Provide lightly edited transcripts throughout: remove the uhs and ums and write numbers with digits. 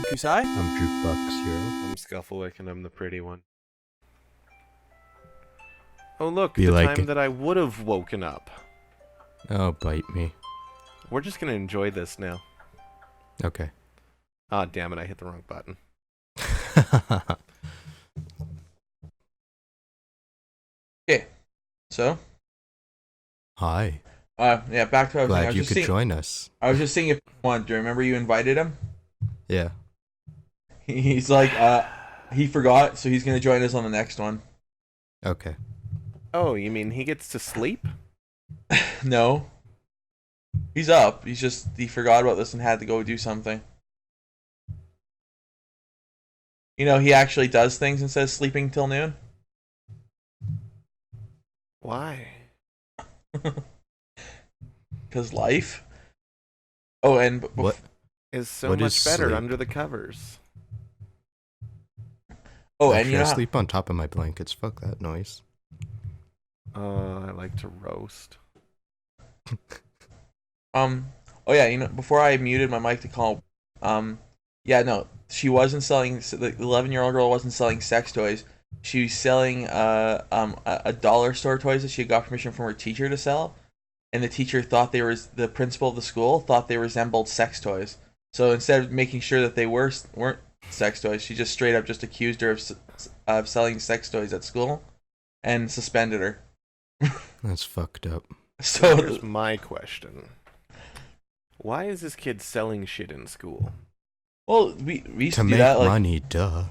Kusai. I'm Jukebox Hero. I'm Scufflewick, and I'm the pretty one. Oh look, Be the like time it. that I would have woken up. Oh, bite me. We're just gonna enjoy this now. Okay. Ah, damn it, I hit the wrong button. Okay, so Hi. yeah, back to what I was saying. I Glad was you just could seeing, join us. I was just seeing if you wanted to. Remember you invited him? Yeah. He's like, he forgot, so he's gonna join us on the next one. Okay. Oh, you mean he gets to sleep? No, he's up. He forgot about this and had to go do something. You know, he actually does things instead of sleeping till noon. Why? Cause life. Oh, and What? Is so What much is better sleep? under the covers. oh, and Actually, you know, I sleep on top of my blankets. Fuck that noise. I like to roast. oh yeah, you know, before I muted my mic to call, yeah, no, she wasn't selling. The 11-year-old girl wasn't selling sex toys. She was selling a dollar store toys that she got permission from her teacher to sell, and the teacher thought the principal of the school thought they resembled sex toys. So instead of making sure that they weren't sex toys, she just straight up just accused her of selling sex toys at school, and suspended her. That's fucked up. So Here's my question. Why is this kid selling shit in school? well, we used To to do make that. Like, money, duh.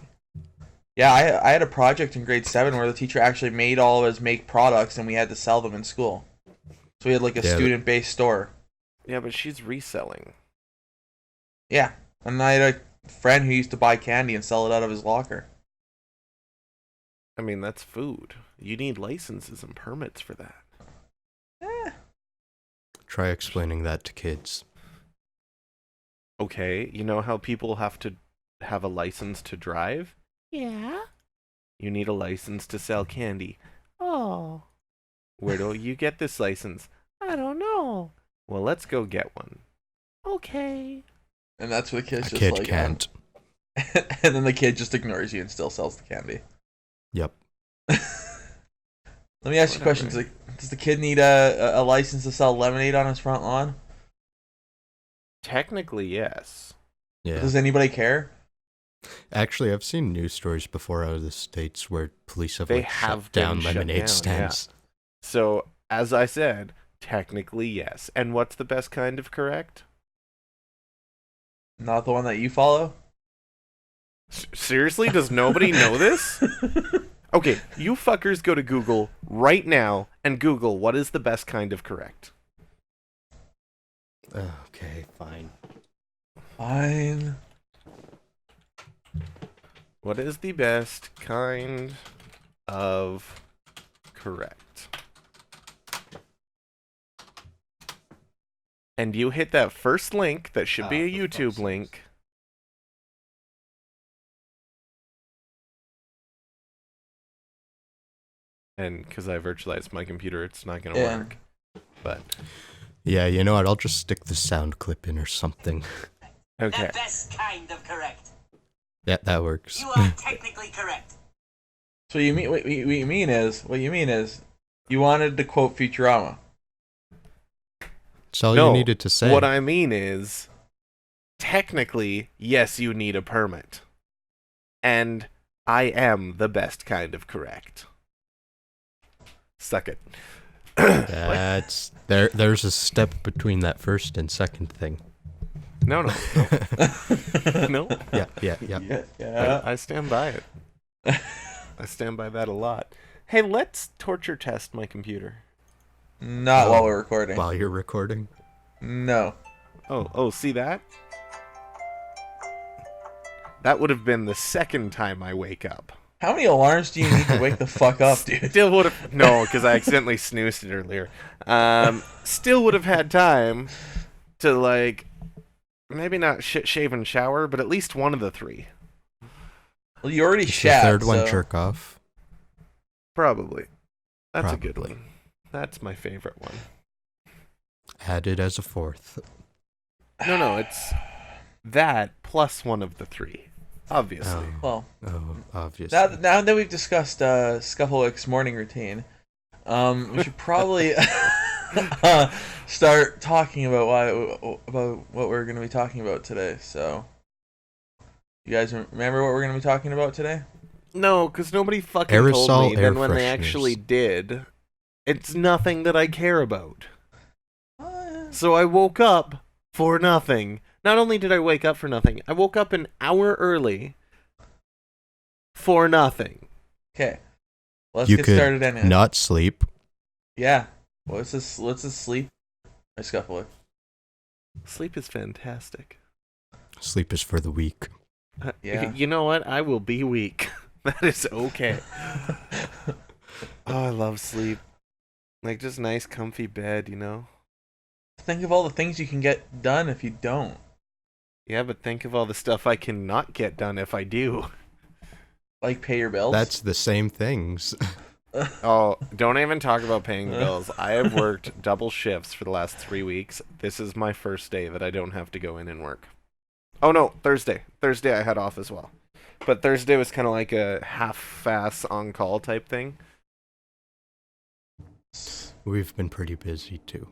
yeah, I had a project in grade 7 where the teacher actually made all of us make products and we had to sell them in school. So we had like a Yeah, student-based store. Yeah, but she's reselling. Yeah, and I had a friend who used to buy candy and sell it out of his locker. I mean, that's food. You need licenses and permits for that. Try explaining that to kids. Okay, you know how people have to have a license to drive? Yeah. You need a license to sell candy. Oh. Where do you get this license? I don't know. Well, let's go get one. Okay. And that's what the kid's A just kid like. can't. And then the kid just ignores you and still sells the candy. Yep. Let me ask you a question. Does the kid need a license to sell lemonade on his front lawn? Technically, yes. Yeah. Does anybody care? Actually, I've seen news stories before out of the States where police have, They like, have shut down been shut lemonade down, stands. So, as I said, technically, yes. And what's the best kind of correct? Not the one that you follow? Seriously? Does nobody know this? Okay, you fuckers go to Google right now and Google what is the best kind of correct. Okay, fine. Fine. What is the best kind of correct? And you hit that first link that should be a for fuck's YouTube sakes. link. And because I virtualized my computer, it's not going to Yeah. work. But, Yeah, you know what? I'll just stick the sound clip in or something. okay. The best kind of correct. Yeah, that works. You are technically correct. So you mean what you mean is you wanted to quote Futurama. That's all No, you needed to say. what I mean is, technically, yes, you need a permit. And I am the best kind of correct. Suck it. That's there's a step between that first and second thing. No. No. Yeah. Yeah. I stand by it. I stand by that a lot. Hey, let's torture test my computer. Not while we're recording. While you're recording. No. Oh, see that? That would have been the second time I wake up. How many alarms do you need to wake the fuck up, dude? Still would have... No, because I accidentally snoozed it earlier. Still would have had time to, like, maybe not shave and shower, but at least one of the three. Well, you already Is the shat. third one so- jerk off? Probably. That's a good Probably. one. That's my favorite one. Add it as a fourth. No, it's... That plus one of the three, obviously. Well, Obviously. now that we've discussed Scufflewick's morning routine, we should probably start talking about what we're going to be talking about today. So, you guys remember what we're going to be talking about today? No, because nobody fucking Aerosol told me. air Then when they fresheners. actually did, it's nothing that I care about. So I woke up for nothing. Not only did I wake up for nothing, I woke up an hour early for nothing. Okay, let's You get could started in it. not sleep. Yeah, let's just sleep. I Scufflewick. Sleep is fantastic. Sleep is for the weak. Yeah. You know what? I will be weak. That is okay. Oh, I love sleep. Like, just nice, comfy bed, you know? Think of all the things you can get done if you don't. Yeah, but think of all the stuff I cannot get done if I do. Like pay your bills. That's the same things. Oh, don't even talk about paying bills. I have worked double shifts for the last 3 weeks. This is my first day that I don't have to go in and work. Oh, no, Thursday. Thursday I had off as well. But Thursday was kind of like a half-ass on-call type thing. We've been pretty busy too.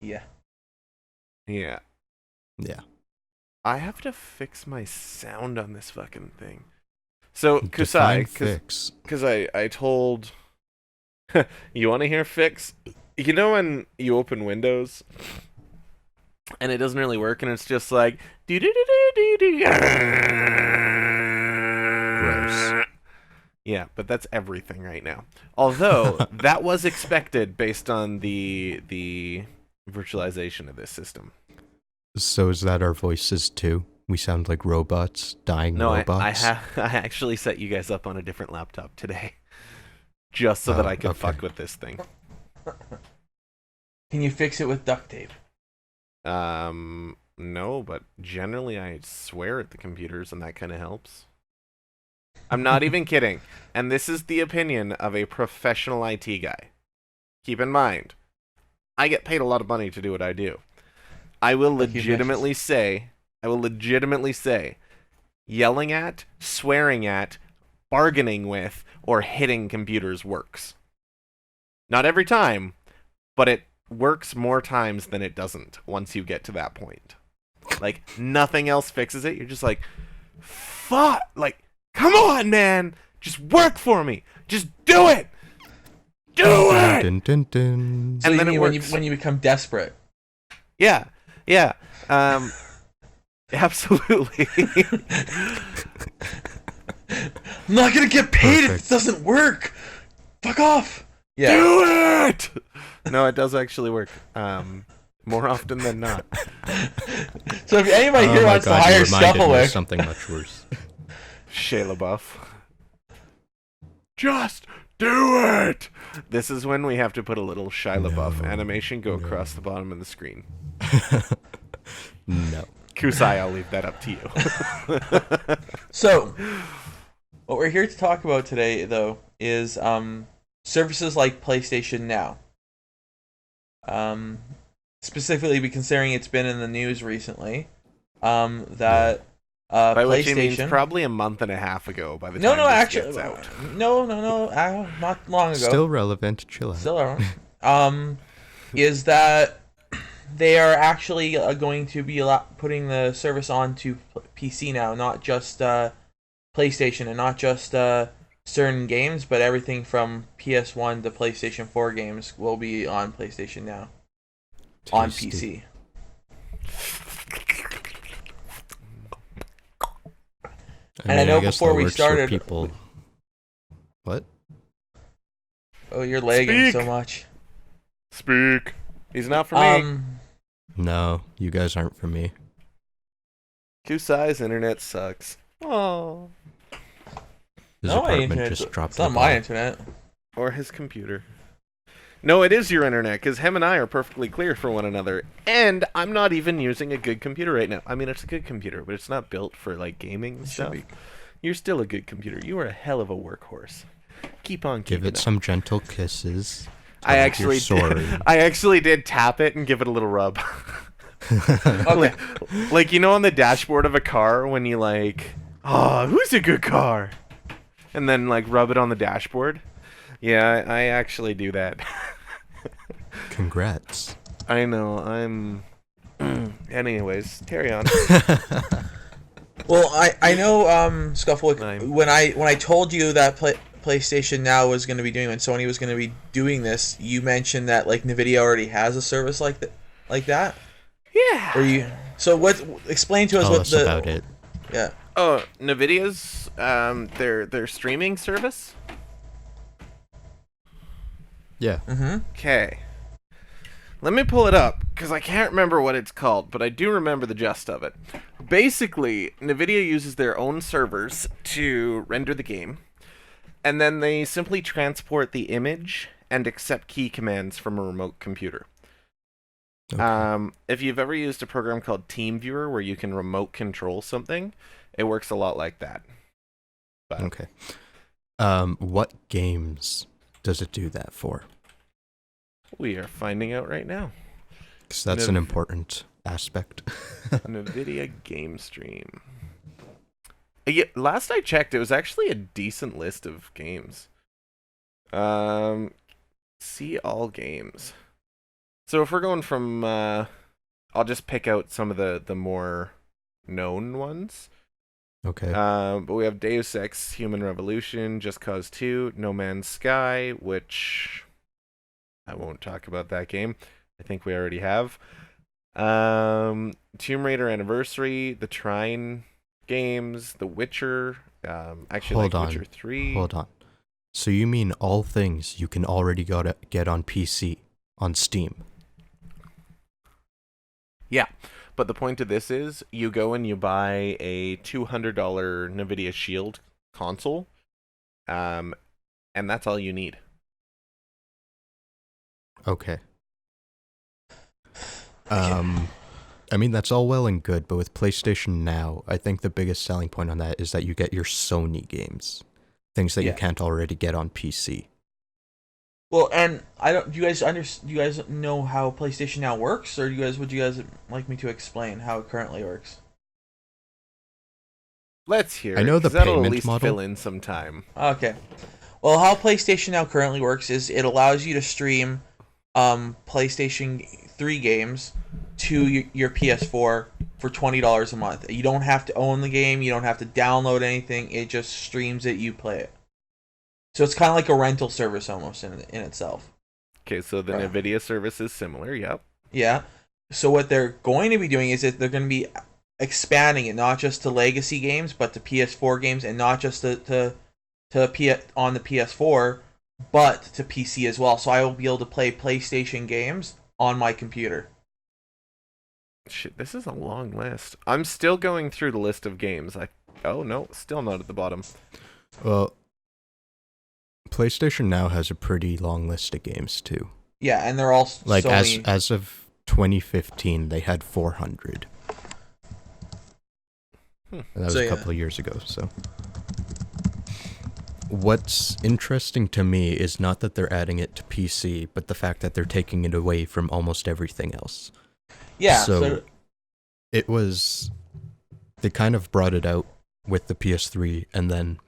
Yeah. Yeah. Yeah. I have to fix my sound on this fucking thing. So, Define Kusai, fix. because I told... You want to hear fix? You know when you open Windows and it doesn't really work and it's just like... Gross. Yeah, but that's everything right now. Although, that was expected based on the virtualization of this system. So is that our voices too? We sound like robots, dying No, robots. I actually set you guys up on a different laptop today. Just so that Oh, I could okay. fuck with this thing. Can you fix it with duct tape? No, but generally I swear at the computers and that kind of helps. I'm not even kidding. And this is the opinion of a professional IT guy. Keep in mind, I get paid a lot of money to do what I do. I will legitimately say, yelling at, swearing at, bargaining with, or hitting computers works. Not every time, but it works more times than it doesn't once you get to that point. Like, nothing else fixes it. You're just like, fuck! Like, come on, man! Just work for me! Just do it! Do it! Dun, dun, dun. So And you then it mean works. when you become desperate. Yeah. Absolutely. I'm not gonna get paid if Perfect. it doesn't work. Fuck off. Yeah. Do it! No, it does actually work. More often than not. So if anybody Oh here my wants to God, you hire reminded me of Scufflewick, something much worse. Shia LaBeouf. Just do it! This is when we have to put a little Shia LaBeouf animation go across the bottom of the screen. No. Kusai, I'll leave that up to you. so what we're here to talk about today, though, is services like PlayStation Now. Specifically, considering it's been in the news recently, that By which he PlayStation. means probably a month and a half ago by the time No, this actually, gets out. no, not long ago. Still relevant. Chill out. Still around. Is that they are actually going to be putting the service onto PC now, not just PlayStation, and not just certain games, but everything from PS1 to PlayStation 4 games will be on PlayStation Now. On Tasty. PC. And I know guess before that we works for started- people. What? Oh, you're lagging Speak. so much. Speak. He's not for me. No, you guys aren't for me. Kusai's internet sucks. Oh. His No, my apartment internet. just dropped. It's not the my ball. internet. Or his computer. No, it is your internet, because him and I are perfectly clear for one another. And I'm not even using a good computer right now. I mean, it's a good computer, but it's not built for, like, gaming and It should stuff. be. You're still a good computer. You are a hell of a workhorse. Keep on Give keeping it some gentle kisses. I Tell it actually you're sorry. I actually did tap it and give it a little rub. Okay. Like, you know, on the dashboard of a car when you like, oh, who's a good car? And then like rub it on the dashboard. Yeah, I actually do that. Congrats. I know, I'm... Anyways, carry on. Well, I know, Scuffle, Nine. when I told you that PlayStation Now was going to be doing, when Sony was going to be doing this, you mentioned that like Nvidia already has a service like that. Yeah. Or you? So what? Explain to us Tell what us the. about it. Yeah. Oh, Nvidia's their streaming service. Yeah. Mm-hmm. Okay. Let me pull it up, because I can't remember what it's called, but I do remember the gist of it. Basically, NVIDIA uses their own servers to render the game, and then they simply transport the image and accept key commands from a remote computer. Okay. If you've ever used a program called TeamViewer where you can remote control something, it works a lot like that. But Okay. What games does it do that for? we are finding out right now. Because that's an important aspect. NVIDIA Game Stream. Yeah, last I checked, it was actually a decent list of games. See all games. So if we're going from, I'll just pick out some of the more known ones. Okay. But we have Deus Ex, Human Revolution, Just Cause 2, No Man's Sky, which I won't talk about that game. I think we already have. Tomb Raider Anniversary, the Trine games, The Witcher, actually Hold like on. Witcher 3. Hold on. So you mean all things you can already get on PC, on Steam? Yeah, but the point of this is you go and you buy a $200 NVIDIA Shield console, and that's all you need. Okay. I mean, that's all well and good, but with PlayStation Now, I think the biggest selling point on that is that you get your Sony games. Things that you Yeah. can't already get on PC. Well, and I don't. Do you guys know how PlayStation Now works, or would you guys like me to explain how it currently works? Let's hear I know it, the 'cause that'll at payment least model. fill in some time. Okay. Well, how PlayStation Now currently works is it allows you to stream PlayStation 3 games to your PS4 for $20 a month. You don't have to own the game. You don't have to download anything. It just streams it. You play it. So it's kind of like a rental service almost in itself. Okay, so the Right. NVIDIA service is similar, yep. Yeah. So what they're going to be doing is that they're going to be expanding it not just to legacy games, but to PS4 games, and not just on the PS4, but to PC as well. So I will be able to play PlayStation games on my computer. Shit, this is a long list. I'm still going through the list of games. Oh no, still not at the bottom. Well, PlayStation Now has a pretty long list of games too. Yeah, and they're all Like Sony. as of 2015, they had 400. And that was So, a yeah. couple of years ago. So, what's interesting to me is not that they're adding it to PC, but the fact that they're taking it away from almost everything else. Yeah. So it was, they kind of brought it out with the PS3, and then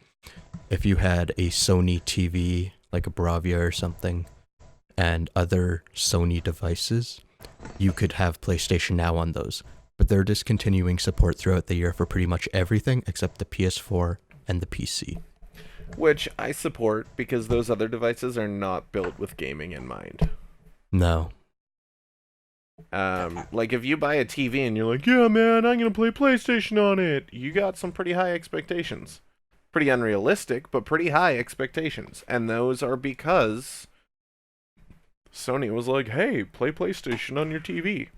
if you had a Sony TV, like a Bravia or something, and other Sony devices, you could have PlayStation Now on those. But they're discontinuing support throughout the year for pretty much everything except the PS4 and the PC. Which I support because those other devices are not built with gaming in mind. No. Like if you buy a TV and you're like, yeah, man, I'm gonna play PlayStation on it, you got some pretty high expectations. Pretty unrealistic, but pretty high expectations. And those are because Sony was like, hey, play PlayStation on your TV.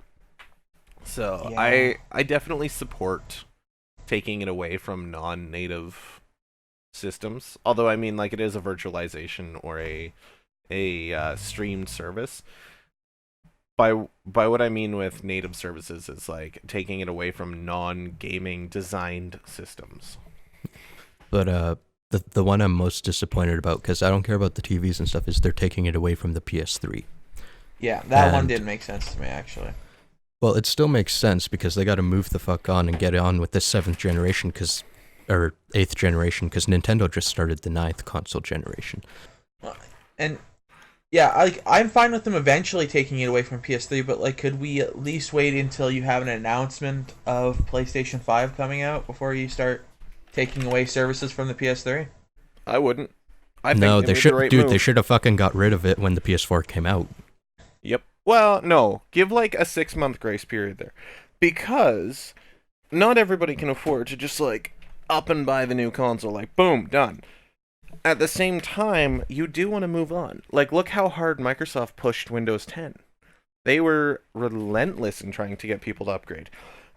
So Yeah. I definitely support taking it away from non-native systems. Although I mean, like, it is a virtualization or a streamed service. By what I mean with native services is like taking it away from non-gaming designed systems. But the one I'm most disappointed about, because I don't care about the TVs and stuff, is they're taking it away from the PS3. Yeah, that one And- didn't make sense to me actually. Well, it still makes sense because they got to move the fuck on and get on with this 7th generation or 8th generation because Nintendo just started the 9th console generation. And yeah, I'm fine with them eventually taking it away from PS3, but like, could we at least wait until you have an announcement of PlayStation 5 coming out before you start taking away services from the PS3? I wouldn't. I think No, they they made should, the right dude. move. They should have fucking got rid of it when the PS4 came out. Yep. Well, no. Give like a 6-month grace period there. Because not everybody can afford to just like up and buy the new console. Like, boom, done. At the same time, you do want to move on. Like, look how hard Microsoft pushed Windows 10. They were relentless in trying to get people to upgrade.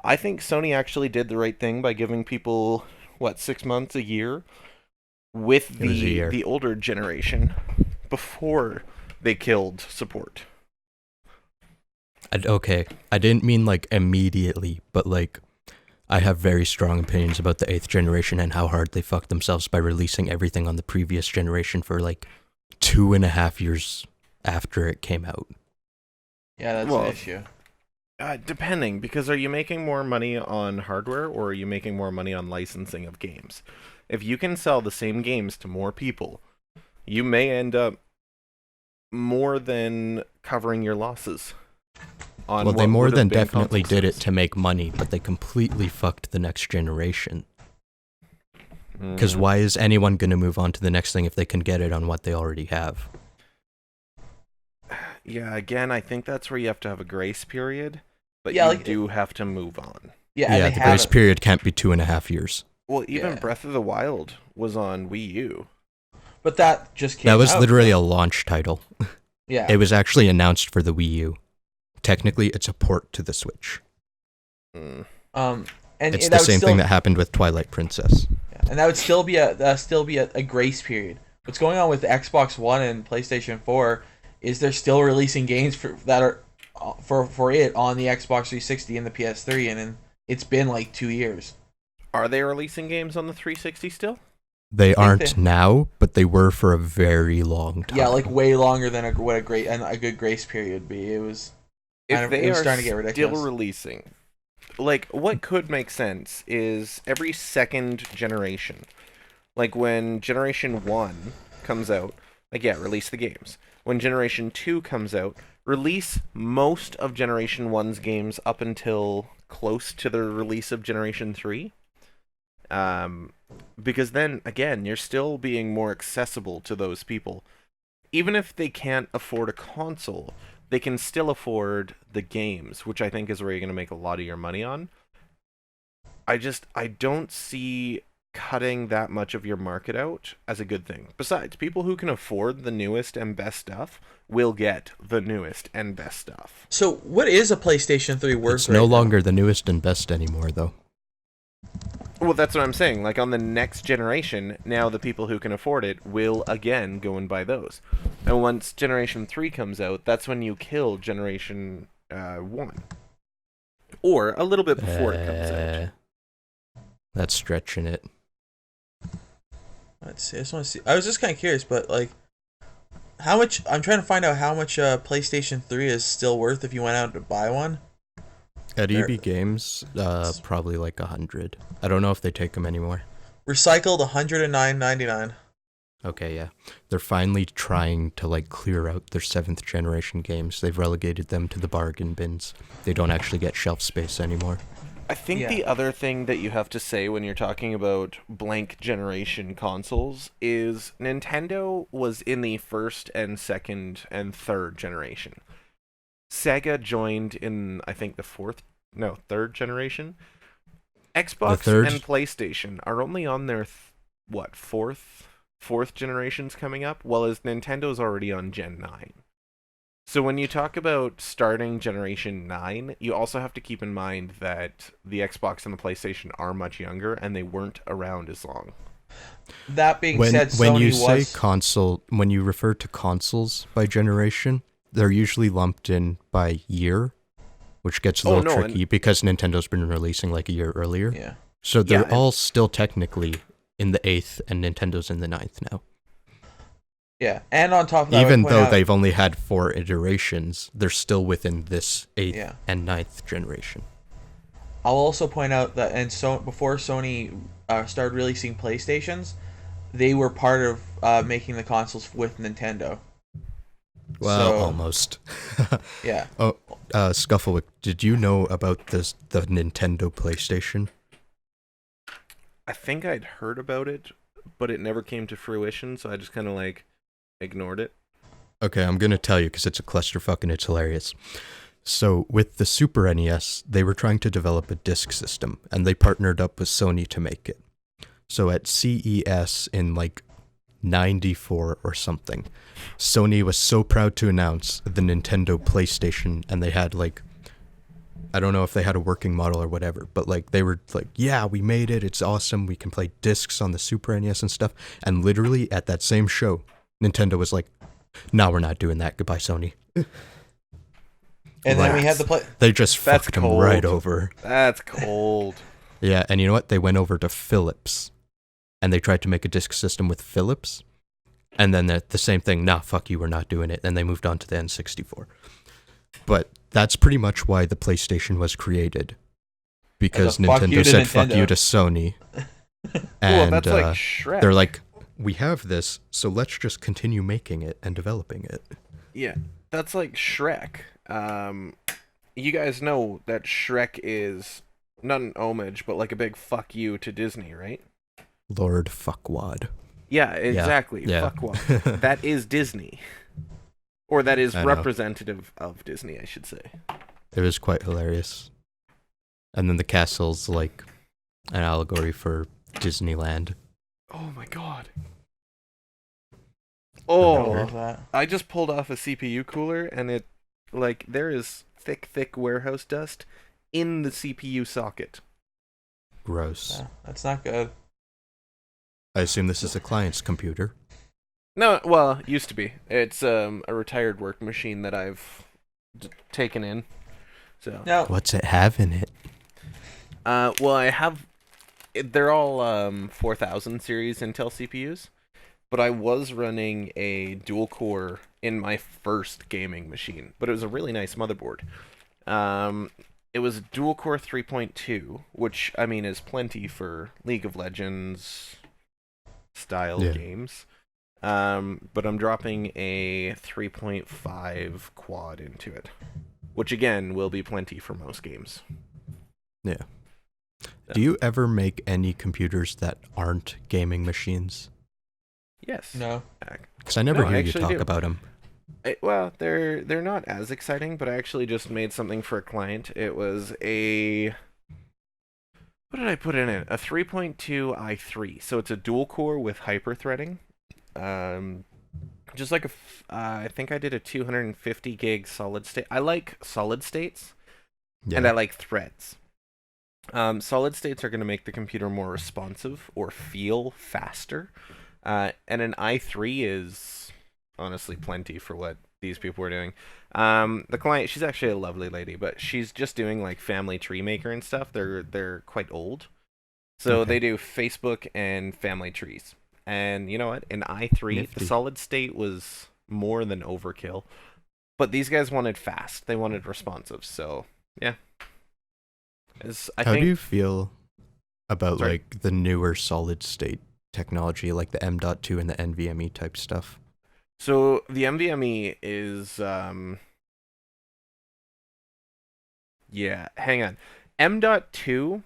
I think Sony actually did the right thing by giving people, 6 months, a year, with It was a year. the older generation before they killed support. Okay, I didn't mean like immediately, but like I have very strong opinions about the 8th generation and how hard they fucked themselves by releasing everything on the previous generation for like 2.5 years after it came out. Yeah, that's Well, an issue. Depending, because are you making more money on hardware or are you making more money on licensing of games? If you can sell the same games to more people, you may end up more than covering your losses. Well, they more than definitely did it to make money, but they completely fucked the next generation. Because why is anyone going to move on to the next thing if they can get it on what they already have? Yeah, again, I think that's where you have to have a grace period, but Yeah, you like- do have to move on. Yeah, and Yeah, they the grace haven't. period can't be 2.5 years. Well, even Yeah. Breath of the Wild was on Wii U. But that just came That was out. literally a launch title. Yeah. It was actually announced for the Wii U. Technically, it's a port to the Switch. Mm. And It's that the would same still, thing that happened with Twilight Princess. and that would still be a grace period. What's going on with Xbox One and PlayStation 4 is they're still releasing games that are for it on the Xbox 360 and the PS3, and it's been like 2 years. Are they releasing games on the 360 still? They think aren't they- now, but they were for a very long time. Yeah, like way longer than what a good grace period would be. It was If kind of, they it was are starting to get ridiculous. still releasing, like, what could make sense is every second generation, like when Generation 1 comes out, like, yeah, release the games. When Generation 2 comes out, release most of Generation 1's games up until close to the release of Generation 3. Because then, again, you're still being more accessible to those people. Even if they can't afford a console, they can still afford the games, which I think is where you're going to make a lot of your money on. I don't see cutting that much of your market out as a good thing. Besides, people who can afford the newest and best stuff will get the newest and best stuff. So, what is a PlayStation 3 worth? It's right no now? longer the newest and best anymore, though. Well, that's what I'm saying. Like, on the next generation, now the people who can afford it will again go and buy those. And once Generation 3 comes out, that's when you kill Generation 1. Or a little bit before it comes out. That's stretching it. Let's see. I just want to see. I was just kind of curious, but like, how much? I'm trying to find out how much PlayStation 3 is still worth if you went out to buy one. At There- EB Games, probably like 100. I don't know if they take them anymore. Recycled $109.99. Okay, yeah. They're finally trying to like clear out their 7th generation games. They've relegated them to the bargain bins. They don't actually get shelf space anymore. I think Yeah. the other thing that you have to say when you're talking about blank generation consoles is Nintendo was in the first and second and third generation. Sega joined in, I think, third generation. Xbox third- and PlayStation are only on their fourth generations coming up, while as Nintendo's already on Gen 9. So when you talk about starting Generation 9, you also have to keep in mind that the Xbox and the PlayStation are much younger, and they weren't around as long. That being When said, when Sony you say was console, when you refer to consoles by generation, they're usually lumped in by year, which gets a Oh, little no, tricky because Nintendo's been releasing like a year earlier. yeah. So they're Yeah, and- all still technically in the 8th, and Nintendo's in the 9th now. Yeah, and on top of that, I would Even point though out, they've only had 4 iterations, they're still within this 8th yeah, and 9th generation. I'll also point out that before Sony started releasing PlayStations, they were part of making the consoles with Nintendo. Well, So almost. yeah, Oh, Scufflewick, did you know about the Nintendo PlayStation? I think I'd heard about it, but it never came to fruition, so I just kind of like ignored it. Okay, I'm gonna tell you because it's a clusterfuck and it's hilarious. So with the Super NES, they were trying to develop a disc system, and they partnered up with Sony to make it. So at CES in like 94 or something, Sony was so proud to announce the Nintendo PlayStation, and they had like, I don't know if they had a working model or whatever, but like they were like, yeah, we made it, it's awesome, we can play discs on the Super NES and stuff. And literally at that same show, Nintendo was like, no, we're not doing that, goodbye Sony. and then we had the play. They just That's fucked him cold. right over. That's cold. Yeah, and you know what? They went over to Philips, and they tried to make a disc system with Philips, and then the same thing. Nah, fuck you, we're not doing it. And they moved on to the N64. But that's pretty much why the PlayStation was created, because As a fuck you Nintendo to said "fuck Nintendo." you" to Sony, Well, and that's like Shrek. they're like, "We have this, so let's just continue making it and developing it." Yeah, that's like Shrek. You guys know that Shrek is not an homage, but like a big fuck you to Disney, right? Lord Fuckwad. Yeah, exactly. Yeah. Fuckwad. That is Disney. Or that is I know. representative of Disney, I should say. It was quite hilarious. And then the castle's like an allegory for Disneyland. Oh my god. I Oh, love that. I just pulled off a CPU cooler and it, like, there is thick warehouse dust in the CPU socket. Gross. Yeah, that's not good. I assume this is a client's computer. No, well, it used to be. It's a retired work machine that I've taken in. So, Now, What's it have in it? well, I have. They're all 4000 series Intel CPUs, but I was running a dual core in my first gaming machine, but it was a really nice motherboard. It was dual core 3.2, which I mean is plenty for League of Legends style Yeah. games. But I'm dropping a 3.5 quad into it, which again will be plenty for most games. Yeah. Do you ever make any computers that aren't gaming machines? Yes. no. Because I never No, I hear you actually talk do. about them. Well, they're not as exciting, but I actually just made something for a client. It was a, what did I put in it? A 3.2 i3. So it's a dual core with hyper-threading. Just like I think I did a 250 gig solid state. I like solid states, Yeah. and I like threads. Solid states are going to make the computer more responsive or feel faster. And an i3 is honestly plenty for what these people were doing. The client, she's actually a lovely lady, but she's just doing like Family Tree Maker and stuff. They're quite old, so Okay. they do Facebook and family trees. And you know what? An i3, Nifty. the solid state was more than overkill, but these guys wanted fast. They wanted responsive. So yeah. How do you feel about Sorry? like the newer solid state technology, like the M.2 and the NVMe type stuff? So the NVMe is yeah, hang on. M.2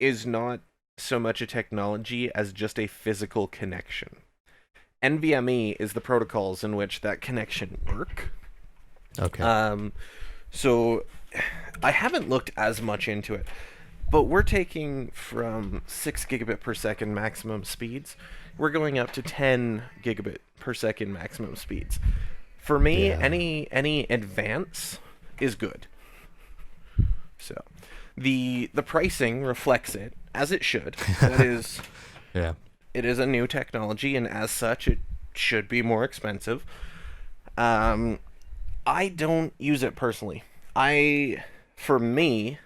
is not so much a technology as just a physical connection. NVMe is the protocols in which that connection work. Okay. So I haven't looked as much into it, but we're taking from 6 gigabit per second maximum speeds. We're going up to 10 gigabit per second maximum speeds. For me, Yeah. any advance is good. So the pricing reflects it as it should. That is, Yeah. it is a new technology, and as such, it should be more expensive. I don't use it personally. For me,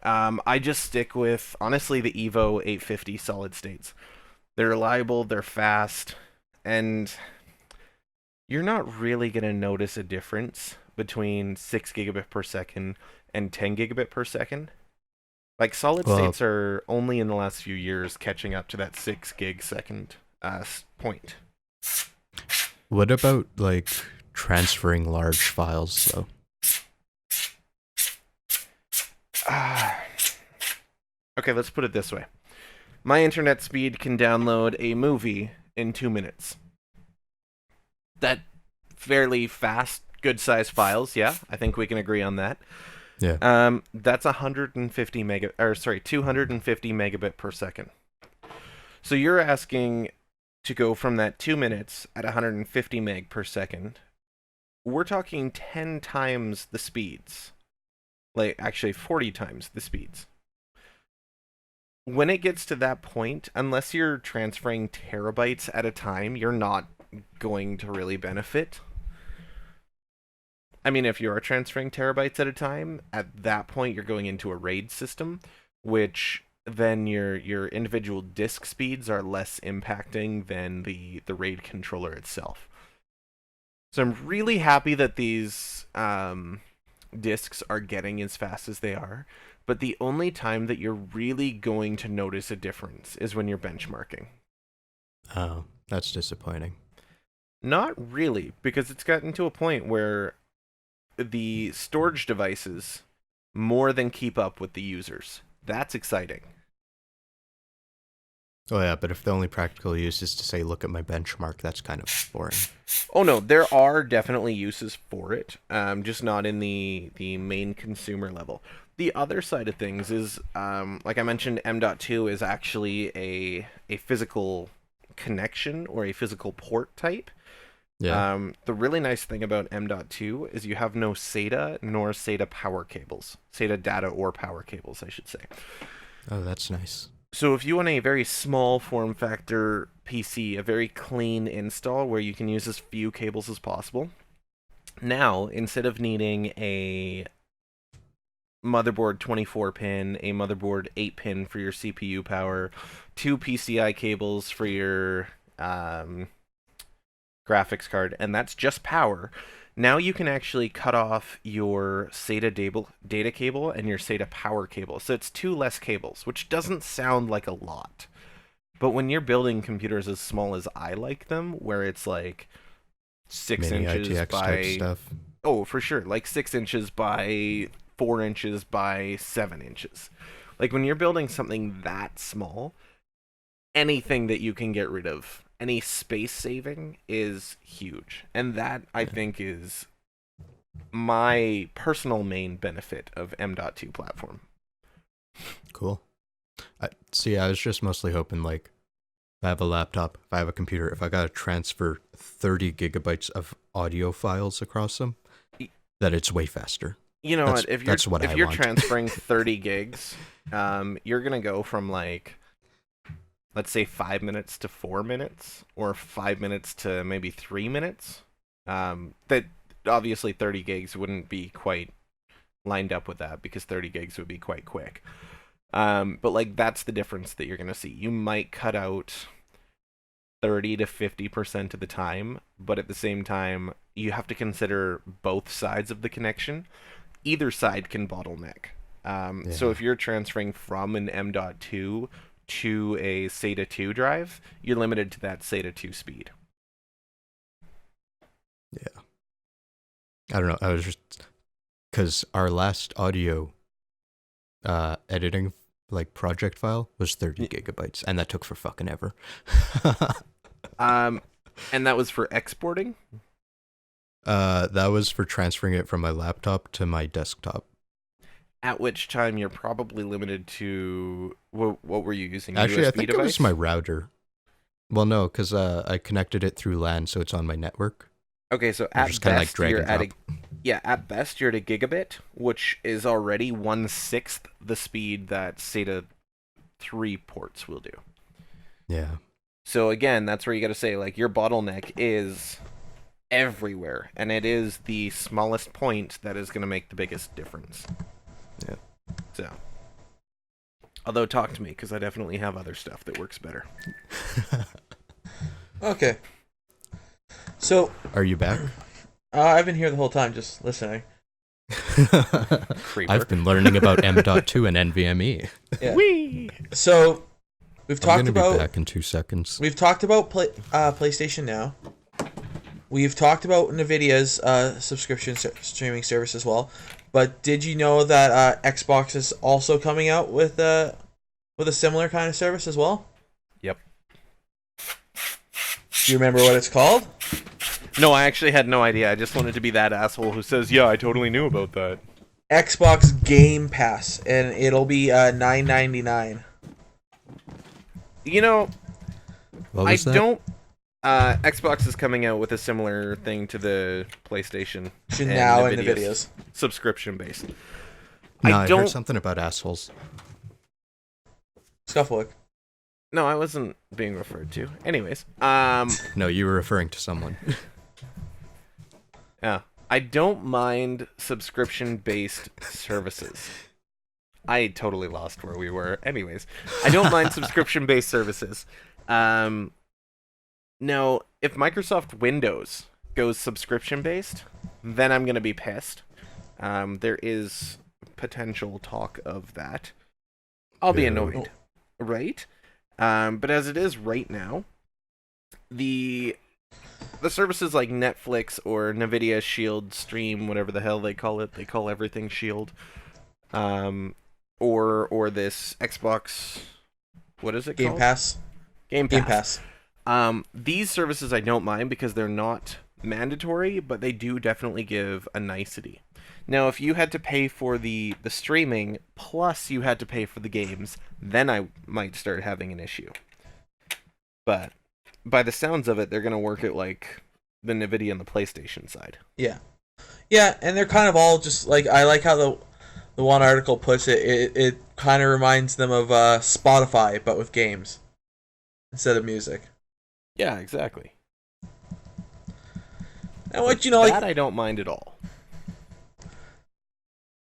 I just stick with, honestly, the Evo 850 solid states. They're reliable, they're fast, and you're not really going to notice a difference between 6 gigabit per second and 10 gigabit per second. Like, solid Well, states are only in the last few years catching up to that 6 gig second point. what about like transferring large files though? Okay, let's put it this way. My internet speed can download a movie in 2 minutes. That fairly fast, good-sized files, yeah? I think we can agree on that. Yeah. That's 250 megabit per second. So you're asking to go from that 2 minutes at 150 meg per second. We're talking 10 times the speeds. Like, actually 40 times the speeds. When it gets to that point, unless you're transferring terabytes at a time, you're not going to really benefit. I mean, if you are transferring terabytes at a time, at that point you're going into a RAID system, which then your individual disk speeds are less impacting than the RAID controller itself. So I'm really happy that these disks are getting as fast as they are, but the only time that you're really going to notice a difference is when you're benchmarking. Oh, that's disappointing. Not really, because it's gotten to a point where the storage devices more than keep up with the users. That's exciting. Oh yeah, but if the only practical use is to say, look at my benchmark, that's kind of boring. Oh no, there are definitely uses for it, just not in the main consumer level. The other side of things is, like I mentioned, M.2 is actually a physical connection or a physical port type. Yeah. The really nice thing about M.2 is you have no SATA nor SATA power cables. SATA data or power cables, I should say. Oh, that's nice. So if you want a very small form factor PC, a very clean install where you can use as few cables as possible, now, instead of needing a motherboard 24-pin, a motherboard 8-pin for your CPU power, 2 PCI cables for your graphics card, and that's just power. Now you can actually cut off your SATA data cable and your SATA power cable. So it's 2 less cables, which doesn't sound like a lot. But when you're building computers as small as I like them, where it's like 6 Mini inches ITX by... type stuff. Oh, for sure. Like 6 inches by 4 inches by 7 inches. Like when you're building something that small, anything that you can get rid of, any space saving is huge. And that, I think, is my personal main benefit of M.2 platform. Cool. I was just mostly hoping, like, if I have a laptop, if I have a computer, if I got to transfer 30 gigabytes of audio files across them, that it's way faster. You know what? If you're want. transferring 30 gigs, you're going to go from, like, let's say 5 minutes to 4 minutes, or 5 minutes to maybe 3 minutes. That obviously 30 gigs wouldn't be quite lined up with that, because 30 gigs would be quite quick. But like that's the difference that you're gonna see. You might cut out 30 to 50% of the time, but at the same time, you have to consider both sides of the connection. Either side can bottleneck. So if you're transferring from an M.2 to a SATA 2 drive, you're limited to that SATA 2 speed. Yeah. I don't know. I was just... Because our last audio editing like project file was 30 gigabytes, and that took for fucking ever. And that was for exporting? That was for transferring it from my laptop to my desktop. At which time you're probably limited to... What were you using? Actually, USB I think device? it was my router. Well, no, because I connected it through LAN, so it's on my network. Okay, so I'm at just kind of like best drag you're and at a... drop. Yeah, at best you're at a gigabit, which is already 1/6 the speed that SATA 3 ports will do. Yeah. So again, that's where you got to say, like, your bottleneck is everywhere, and it is the smallest point that is going to make the biggest difference. Yeah. So, although talk to me, because I definitely have other stuff that works better. Okay. So, Are you back? I've been here the whole time, just listening. Creeper. I've been learning about M.2 and NVMe. Yeah. Whee! So, we've I'm talked gonna about be back in 2 seconds. we've talked about PlayStation Now. We've talked about Nvidia's subscription streaming service as well. But did you know that Xbox is also coming out with a similar kind of service as well? Yep. Do you remember what it's called? No, I actually had no idea. I just wanted to be that asshole who says, "Yeah, I totally knew about that." Xbox Game Pass, and it'll be $9.99. You know, What I was that? don't. Xbox is coming out with a similar thing to the PlayStation Now and Nvidia's Nvidia's subscription based. No, I I don't. heard something about assholes. Scufflewick. No, I wasn't being referred to. Anyways, No, you were referring to someone. yeah, I don't mind subscription-based services. I totally lost where we were. Anyways, I don't mind subscription-based services. Now, if Microsoft Windows goes subscription-based, then I'm gonna be pissed. There is potential talk of that. I'll be Yeah. annoyed, right? But as it is right now, the services like Netflix or Nvidia Shield Stream, whatever the hell they call everything Shield, or this Xbox, what is it Game called? Pass. Game Game Pass. These services I don't mind because they're not mandatory, but they do definitely give a nicety. Now, if you had to pay for the streaming, plus you had to pay for the games, then I might start having an issue. But by the sounds of it, they're going to work it like the Nvidia and the PlayStation side. Yeah. Yeah, and they're kind of all just like, I like how the one article puts it. It kind of reminds them of Spotify, but with games instead of music. Yeah, exactly. And what like that I don't mind at all.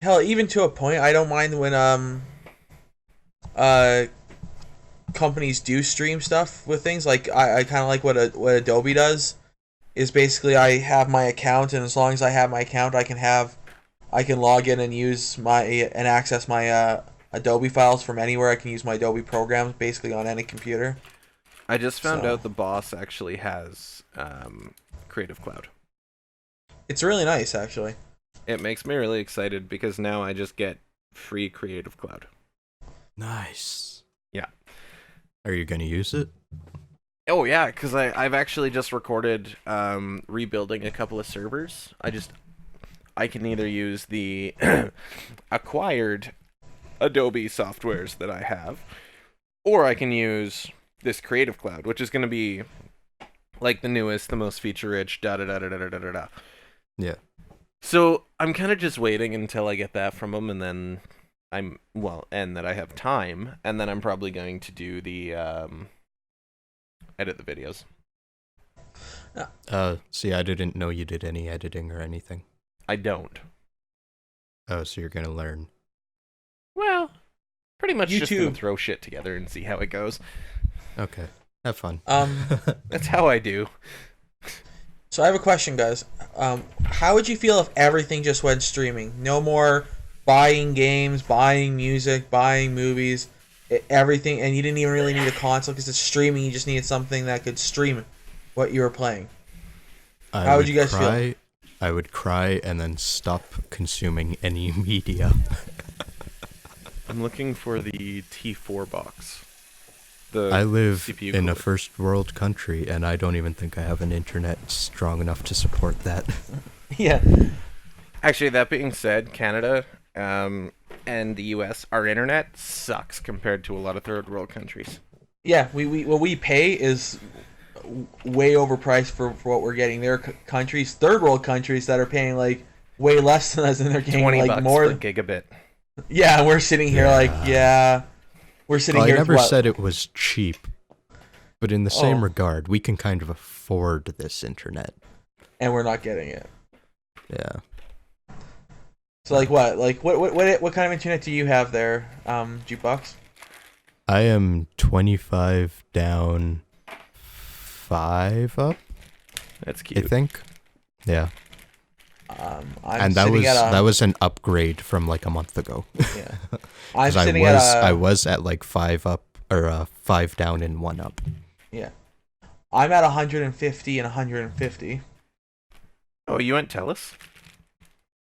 hell, even to a point, I don't mind when companies do stream stuff with things. Like I kind of like what Adobe does. Is basically I have my account, and as long as I have my account, I can log in and use and access my Adobe files from anywhere. I can use my Adobe programs basically on any computer. I just found So- out the boss actually has Creative Cloud. It's really nice, actually. It makes me really excited because now I just get free Creative Cloud. Nice. Yeah. Are you gonna use it? Oh yeah, because I've actually just recorded rebuilding a couple of servers. I can either use the acquired Adobe softwares that I have, or I can use this Creative Cloud, which is going to be like the newest, the most feature-rich, da-da-da-da-da-da-da-da. Yeah. So I'm kind of just waiting until I get that from them, and then and that I have time, and then I'm probably going to do the edit the videos. See, I didn't know you did any editing or anything. I don't. Oh, so you're gonna learn. Well, pretty much just gonna YouTube. throw shit together and see how it goes. Okay. Have fun. That's how I do. So I have a question, guys. How would you feel if everything just went streaming? No more buying games, buying music, buying movies, everything, and you didn't even really need a console because it's streaming. You just needed something that could stream what you were playing. How would you guys feel? I would cry and then stop consuming any media. I'm looking for the T4 box. The I live CPU in a cooler. first world country, and I don't even think I have an internet strong enough to support that. Yeah. Actually, that being said, Canada and the US, our internet sucks compared to a lot of third world countries. Yeah, we what we pay is way overpriced for what we're getting. There are countries, third world countries, that are paying like way less than us, and they're getting $20 like more. per gigabit. Yeah, we're sitting here we're sitting Well, I here. never what? said it was cheap, but in the same Oh. regard, we can kind of afford this internet. And we're not getting it. Yeah. So like what? Like what kind of internet do you have there, Jukebox? I am 25 down, 5 up. That's I cute. think. Yeah. I'm And that sitting was at a, that was an upgrade from like a month ago. yeah. I'm 'Cause sitting at I a, was at like 5 up or 5 down and 1 up. yeah. I'm at 150 and 150. Oh, you went TELUS?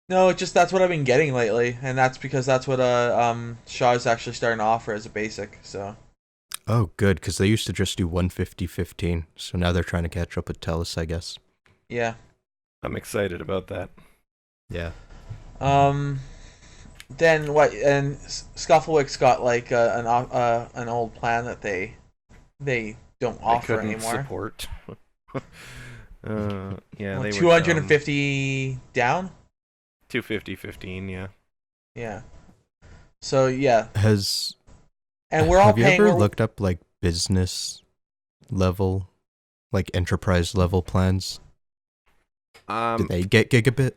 No, just that's what I've been getting lately, and that's because that's what Shaw's actually starting to offer as a basic. So Oh, good, because they used to just do 150-15, so now they're trying to catch up with TELUS, I guess. yeah. I'm excited about that. Yeah. Then what? And Scufflewick's got like an old plan that they don't They offer couldn't anymore. support. Yeah, Well, they 250 down. 250-15, yeah. Yeah. So yeah, Has and we're all have you paying. ever looked up like business level, like enterprise level plans? Do they get gigabit?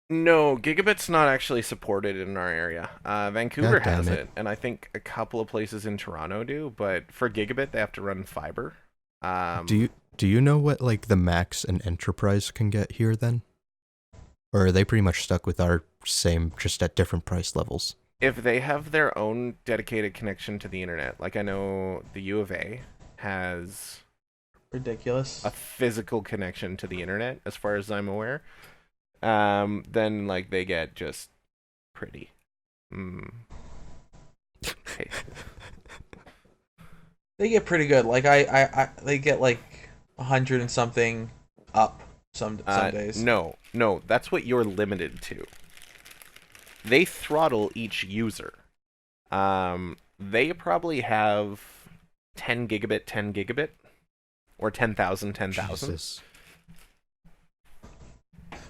No, gigabit's not actually supported in our area. Vancouver God damn has it. it, and I think a couple of places in Toronto do, but for gigabit they have to run fiber. Do you know what like the max an enterprise can get here then? Or are they pretty much stuck with our same, just at different price levels? If they have their own dedicated connection to the internet, like I know the U of A has ridiculous? a physical connection to the internet, as far as I'm aware, then like they get just pretty. Okay. They get pretty good. Like I they get like 100 and something up some days. No, that's what you're limited to. They throttle each user. They probably have 10 gigabit, or 10,000. Jesus.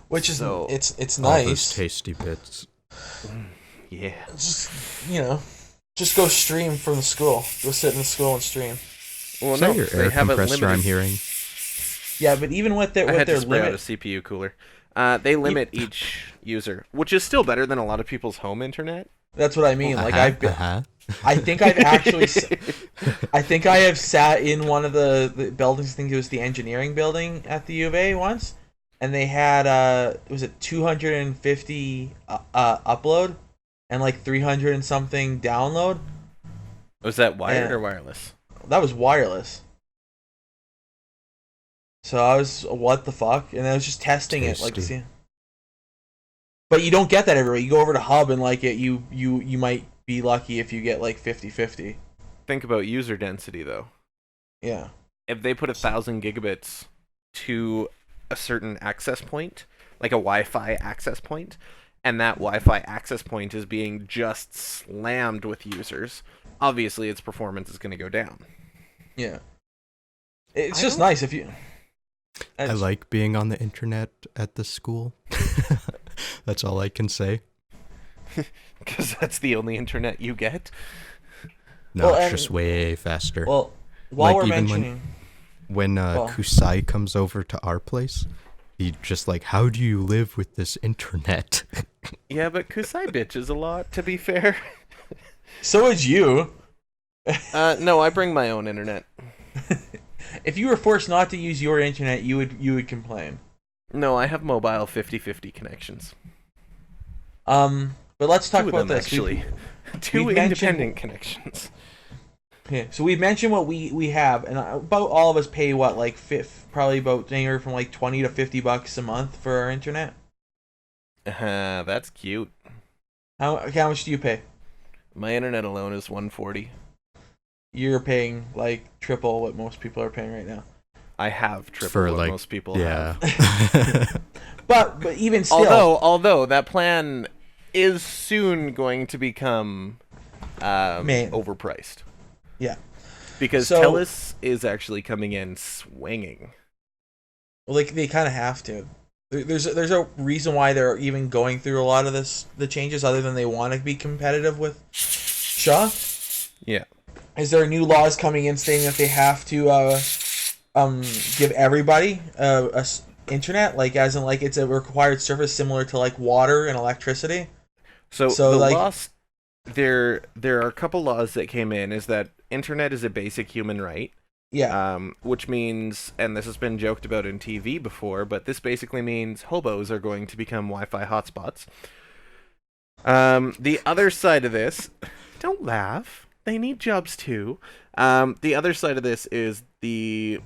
Which is So- it's All those nice. tasty bits. Yeah. Just just go stream from the school. Go sit in the school and stream. Well, Is no, that your they air have a compressor limited. I'm hearing? Yeah, but even with I had their to spray out a limit, CPU cooler. They limit each user, which is still better than a lot of people's home internet. that's what I mean. Like Uh-huh. I think I've actually, I think I have sat in one of the buildings. I think it was the engineering building at the U of A once, and they had was it 250 upload and like 300 and something download. Was that wired Yeah. or wireless? That was wireless. So I was, what the fuck? And I was just testing it, like, Tasty. see. But you don't get that everywhere. You go over to Hub and like you might be lucky if you get like 50-50. Think about user density though. Yeah. If they put 1,000 gigabits to a certain access point, like a Wi-Fi access point, and that Wi-Fi access point is being just slammed with users, obviously its performance is going to go down. Yeah. It's I just don't- nice if you. I like being on the internet at the school. That's all I can say. Because that's the only internet you get. No, Well, it's and- just way faster. Well, while Like, we're even mentioning, when well- Kusai comes over to our place, he just like, how do you live with this internet? Yeah, but Kusai bitches a lot, to be fair. so would you. No, I bring my own internet. If you were forced not to use your internet, you would complain. No, I have mobile 50-50 connections. But let's talk Two of about them, this. actually. Two we've mentioned- independent connections. Okay, so we've mentioned what we have, and about all of us pay what, like probably about anywhere from like $20 to $50 a month for our internet. That's cute. How much do you pay? My internet alone is $140. You're paying like triple what most people are paying right now. I have triple For what like, most people yeah. have. But even still, Although that plan is soon going to become overpriced. Yeah. Because So- TELUS is actually coming in swinging. like they kind of have to. There's a reason why they're even going through a lot of the changes, other than they want to be competitive with Shaw. Yeah. Is there new laws coming in stating that they have to give everybody internet, like as in like it's a required service similar to like water and electricity? So So, the like- laws, there are a couple laws that came in, is that internet is a basic human right, Yeah. Which means, and this has been joked about in TV before, but this basically means hobos are going to become Wi-Fi hotspots. The other side of this, don't laugh. They need jobs too. The other side of this is the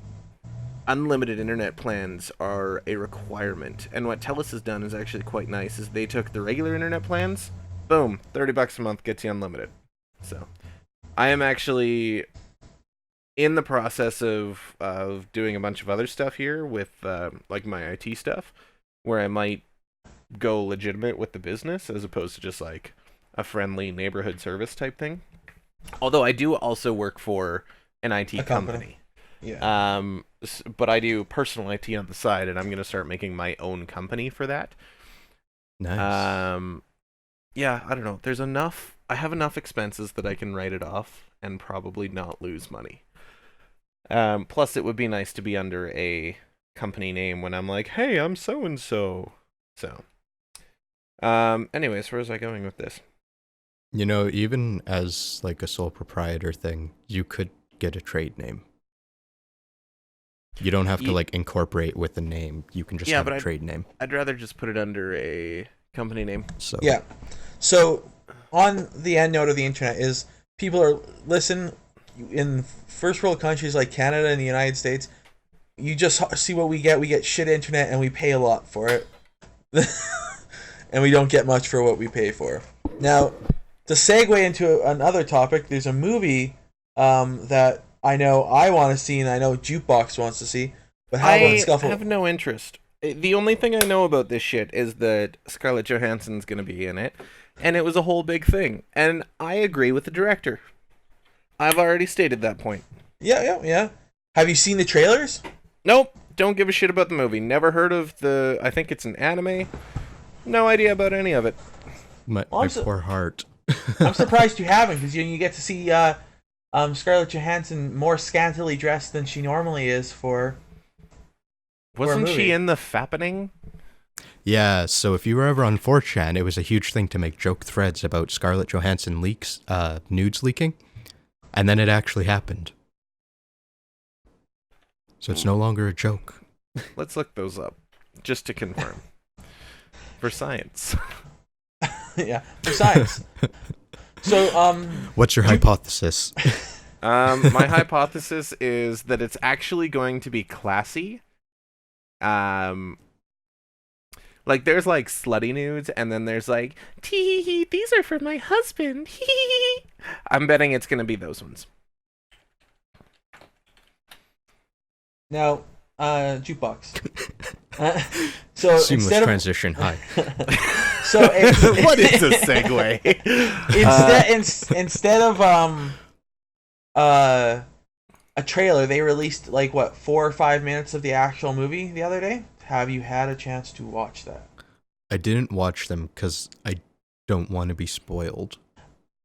unlimited internet plans are a requirement. And what TELUS has done is actually quite nice, is they took the regular internet plans, boom, $30 a month gets you unlimited. So, I am actually in the process of doing a bunch of other stuff here with like my IT stuff, where I might go legitimate with the business as opposed to just like a friendly neighborhood service type thing. Although I do also work for an IT company. Yeah. But I do personal IT on the side, and I'm going to start making my own company for that. Nice. Yeah, I don't know. There's enough. I have enough expenses that I can write it off and probably not lose money. Plus, it would be nice to be under a company name when I'm like, hey, I'm so-and-so. So, anyways, where was I going with this? Even as like a sole proprietor thing, you could get a trade name. You don't have to like incorporate with a name. You can just have a trade name. I'd rather just put it under a company name. So Yeah. So on the end note of the internet is people are in first world countries like Canada and the United States. You just see what we get. We get shit internet and we pay a lot for it, and we don't get much for what we pay for. Now, to segue into another topic, there's a movie that I know I want to see, and I know Jukebox wants to see. But how about Scuffle? I have no interest. The only thing I know about this shit is that Scarlett Johansson's going to be in it, and it was a whole big thing. And I agree with the director. I've already stated that point. Yeah. Have you seen the trailers? Nope. Don't give a shit about the movie. Never heard of the... I think it's an anime. No idea about any of it. My poor heart. I'm surprised you haven't, because you get to see Scarlett Johansson more scantily dressed than she normally is for Wasn't she in the Fappening? Yeah, so if you were ever on 4chan, it was a huge thing to make joke threads about Scarlett Johansson nudes leaking, and then it actually happened. So it's no longer a joke. Let's look those up, just to confirm. For science. Yeah, for science. So, what's your hypothesis? My hypothesis is that it's actually going to be classy. Like there's like slutty nudes, and then there's like tee, these are for my husband. I'm betting it's gonna be those ones. Now, Jukebox. So Seamless transition. Hi. So what is a segue? Instead of a trailer, they released like 4 or 5 minutes of the actual movie the other day. Have you had a chance to watch that? I didn't watch them because I don't want to be spoiled.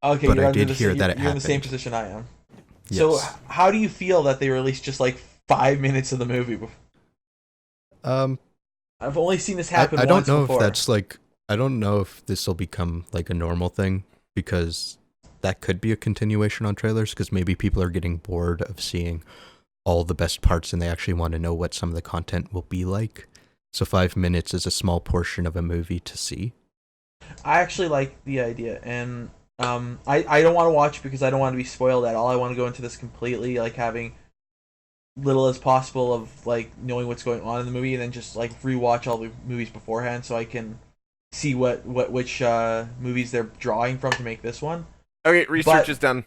Okay, but I did hear that it happened. You're in the same position I am. Yes. So how do you feel that they released just like 5 minutes of the movie? I've only seen this happen I don't once know before. if that's like, I don't know if this will become like a normal thing, because that could be a continuation on trailers, because maybe people are getting bored of seeing all the best parts and they actually want to know what some of the content will be like. So 5 minutes is a small portion of a movie to see. I actually like the idea, and I don't want to watch because I don't want to be spoiled at all. I want to go into this completely like having little as possible of like knowing what's going on in the movie, and then just like rewatch all the movies beforehand so I can see which movies they're drawing from to make this one. Okay, research is done.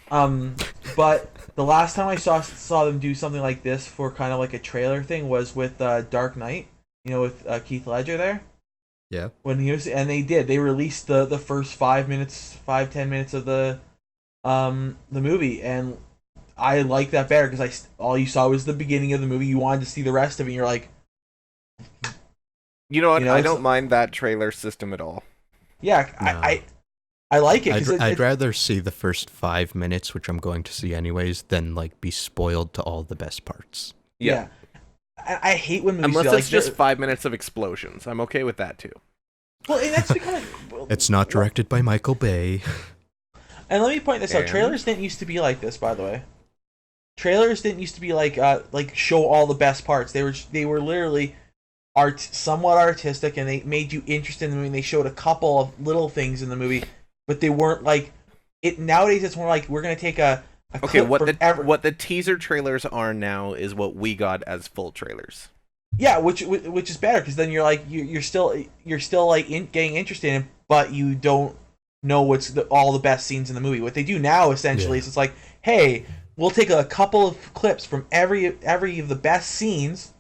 But the last time I saw them do something like this for kind of like a trailer thing was with Dark Knight, with Keith Ledger there. Yeah. When he was, and they released the first 10 minutes of the movie, and I like that better because all you saw was the beginning of the movie. You wanted to see the rest of it, and you're like, you know what? I don't mind that trailer system at all. Yeah, no. I like it. I'd rather see the first 5 minutes, which I'm going to see anyways, than like be spoiled to all the best parts. Yeah. I hate when movies unless it's just 5 minutes of explosions. I'm okay with that too. Well, and that's because it's not directed by Michael Bay. And let me point this out: trailers didn't used to be like this, by the way. trailers didn't used to be like show all the best parts. They were literally somewhat artistic, and they made you interested in the movie. And they showed a couple of little things in the movie, but they weren't like it. Nowadays, it's more like we're gonna take a Okay, clip what the teaser trailers are now is what we got as full trailers. Yeah, which is better, because then you're like you're still like getting interested in it, but you don't know what's all the best scenes in the movie. What they do now essentially is it's like, hey, we'll take a couple of clips from every of the best scenes,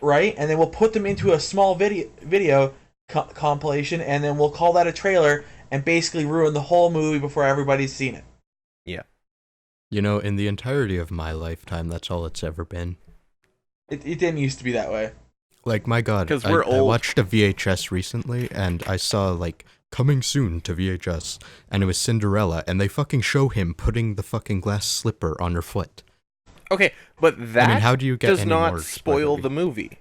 right, and then we'll put them into a small video compilation, and then we'll call that a trailer, and basically ruin the whole movie before everybody's seen it. Yeah. You know, in the entirety of my lifetime, that's all it's ever been. It didn't used to be that way. Like, my God, 'Cause we're I old. watched a VHS recently, and I saw, like, coming soon to VHS, and it was Cinderella, and they fucking show him putting the fucking glass slipper on her foot. Okay, but that how do you get does any not more spoil spoilery? the movie.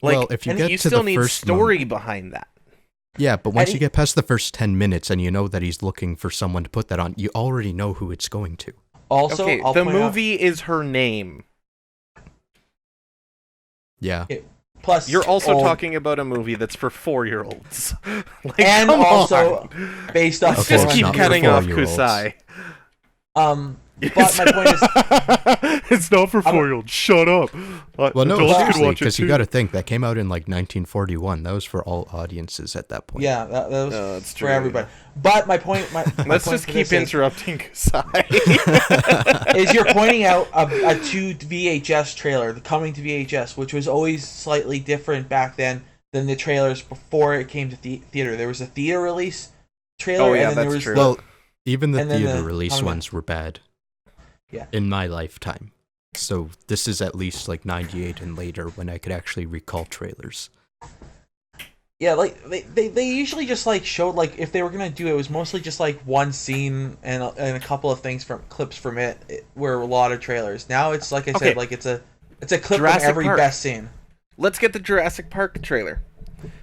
Like, Well, if you and get you to still the need first story behind that. Yeah, but once And you get past the first 10 minutes and you know that he's looking for someone to put that on, you already know who it's going to. Also, Okay, I'll the point out- movie is her name. Yeah. plus You're also old- talking about a movie that's for 4-year-olds. Like, and come also on. based off Let's Okay, just it's keep not for cutting off 4-year-olds. Kusai. But my point is, It's not for 4-year-olds. Shut up. Well, no, Adults can seriously, watch it because you too. got to think, that came out in, like, 1941. That was for all audiences at that point. yeah, that was No, it's for true, everybody. But my point, Let's point just for keep this interrupting Kusai. is you're pointing out a 2 VHS trailer, the coming to VHS, which was always slightly different back then than the trailers before it came to theater. There was a theater release trailer, Oh, yeah, and then there that's was true. Well, even the And then theater the release coming- ones were bad. Yeah. In my lifetime. So this is at least, like, 98 and later when I could actually recall trailers. yeah, like they usually just like showed, like, if they were gonna do it, it was mostly just like one scene and a couple of things from clips from it were a lot of trailers. Now it's like I Okay. said, like it's a clip Jurassic from every Park. best scene. Let's get the Jurassic Park trailer.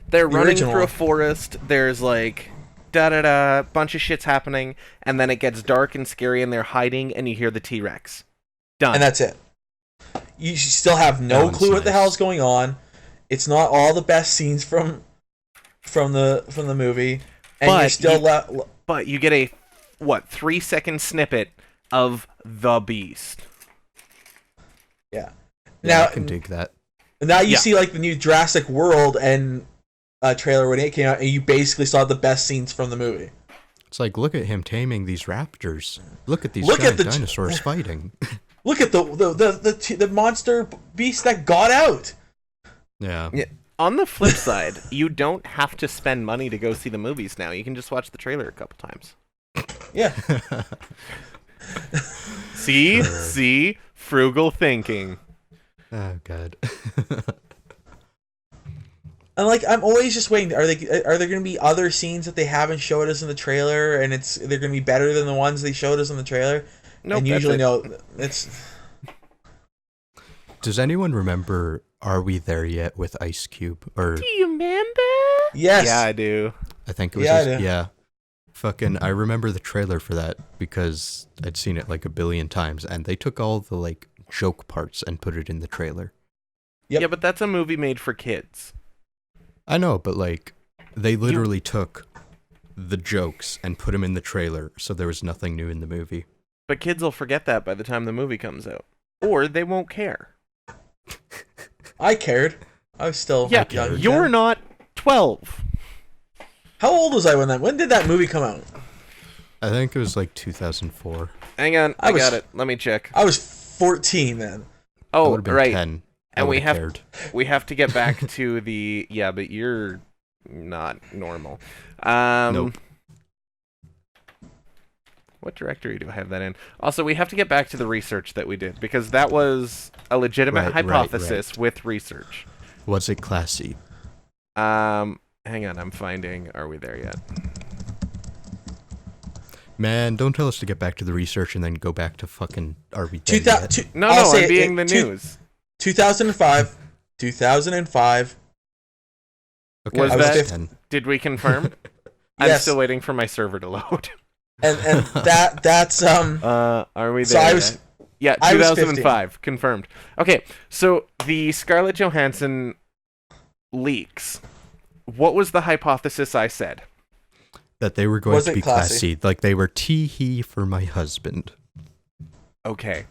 They're The running original. through a forest. There's like da-da-da, bunch of shit's happening, and then it gets dark and scary, and they're hiding, and you hear the T-Rex. Done. And that's it. You still have That no one's clue what the nice. hell's going on. It's not all the best scenes from the movie, and But you're still you- But you get a 3-second snippet of the Beast. yeah. Yeah, Now I can dig that. now you Yeah. see like the new Jurassic World and trailer when it came out, and you basically saw the best scenes from the movie. It's like, look at him taming these raptors. Look at these Look at giant the dinosaurs fighting. Look at the monster beast that got out. Yeah. Yeah. On the flip side, you don't have to spend money to go see the movies now. You can just watch the trailer a couple times. Yeah. See? Frugal thinking. Oh, God. And like I'm always just waiting. Are there going to be other scenes that they haven't showed us in the trailer, and they're going to be better than the ones they showed us in the trailer? Nope, and that's usually it. no, it's Does anyone remember Are We There Yet with Ice Cube? Or Do you remember? yes. Yeah, I do. I think it was Yeah, I his, do. yeah. Fucking I remember the trailer for that because I'd seen it like a billion times, and they took all the like joke parts and put it in the trailer. Yep. Yeah, but that's a movie made for kids. I know, but like they literally took the jokes and put them in the trailer, so there was nothing new in the movie. But kids will forget that by the time the movie comes out. Or they won't care. I cared. I was still Yeah, young. you're then. not 12. How old was I when did that movie come out? I think it was like 2004. Hang on, I I was- got it. Let me check. I was 14 then. I Oh, would have been right. 10. I And we would've have cared. we have to get back to the but you're not normal. Nope. What directory do I have that in? Also, we have to get back to the research that we did because that was a legitimate Right, hypothesis with research. Was it classy? Hang on, I'm finding. Are we there yet? Man, don't tell us to get back to the research and then go back to fucking Are We There 2000, Yet? two- No, I'll no, say I'm it, being the two- news. 2005. 2005. Okay, Was I that- 10. Did we confirm? I'm Yes. still waiting for my server to load. and that's Are we there? So I was yet? Yeah, I was 2005 confirmed. Okay, so the Scarlett Johansson leaks. What was the hypothesis I said? That they were going Was to it be classy? classy. Like they were tee-hee for my husband. Okay.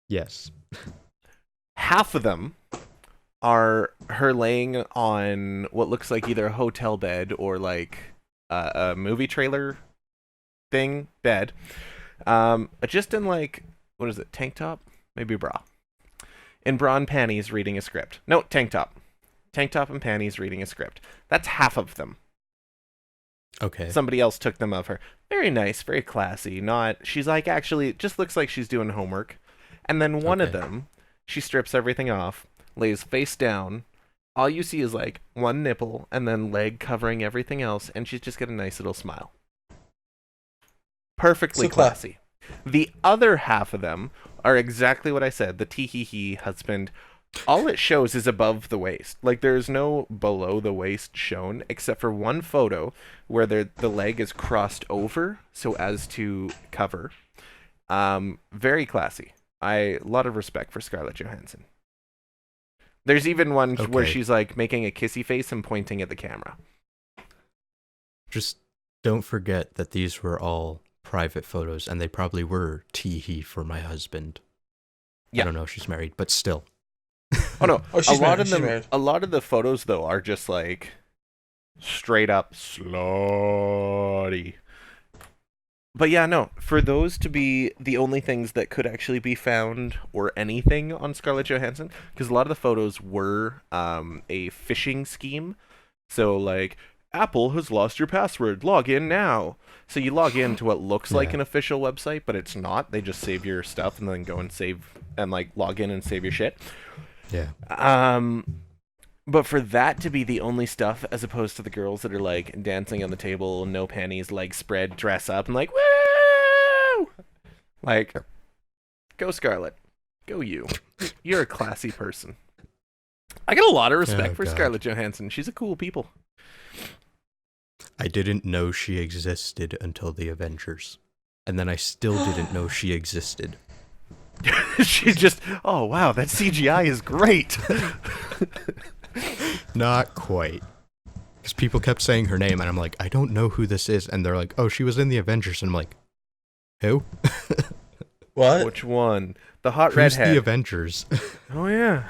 Yes. Half of them are her laying on what looks like either a hotel bed or like a movie trailer thing bed. Just in like, what is it, tank top? Maybe bra. In bra and panties reading a script. No, tank top. Tank top and panties reading a script. That's half of them. Okay. Somebody else took them of her. Very nice, very classy. She's like, actually, it just looks like she's doing homework. And then one of Okay. them, she strips everything off, lays face down. All you see is like one nipple and then leg covering everything else, and she's just got a nice little smile. Perfectly So classy. The other half of them are exactly what I said, the tee-hee-hee husband. All it shows is above the waist. Like, there's no below the waist shown, except for one photo where the leg is crossed over so as to cover. Very classy. A lot of respect for Scarlett Johansson. There's even one where Okay. she's, like, making a kissy face and pointing at the camera. Just don't forget that these were all private photos, and they probably were tee-hee for my husband. Yeah. I don't know if she's married, but still. Oh, no. Oh, she's a lot married, of she's them, married. a lot of the photos, though, are just, like, straight up slutty. But yeah, no, for those to be the only things that could actually be found or anything on Scarlett Johansson, because a lot of the photos were a phishing scheme. So, like, Apple has lost your password, log in now. So you log into what looks like Yeah. an official website, but it's not. They just save your stuff and then go and save and, like, log in and save your shit. Yeah. But for that to be the only stuff, as opposed to the girls that are like dancing on the table, no panties, legs spread, dress up, and like, woo! Like, go Scarlett. Go you. You're a classy person. I got a lot of respect Oh, for God. Scarlett Johansson. She's a cool people. I didn't know she existed until the Avengers. And then I still didn't know she existed. She just, oh wow, that CGI is great. Not quite. Because people kept saying her name, and I'm like, I don't know who this is. And they're like, oh, she was in the Avengers. And I'm like, who? What? Which one? The hot Who's redhead. the Avengers? Oh yeah.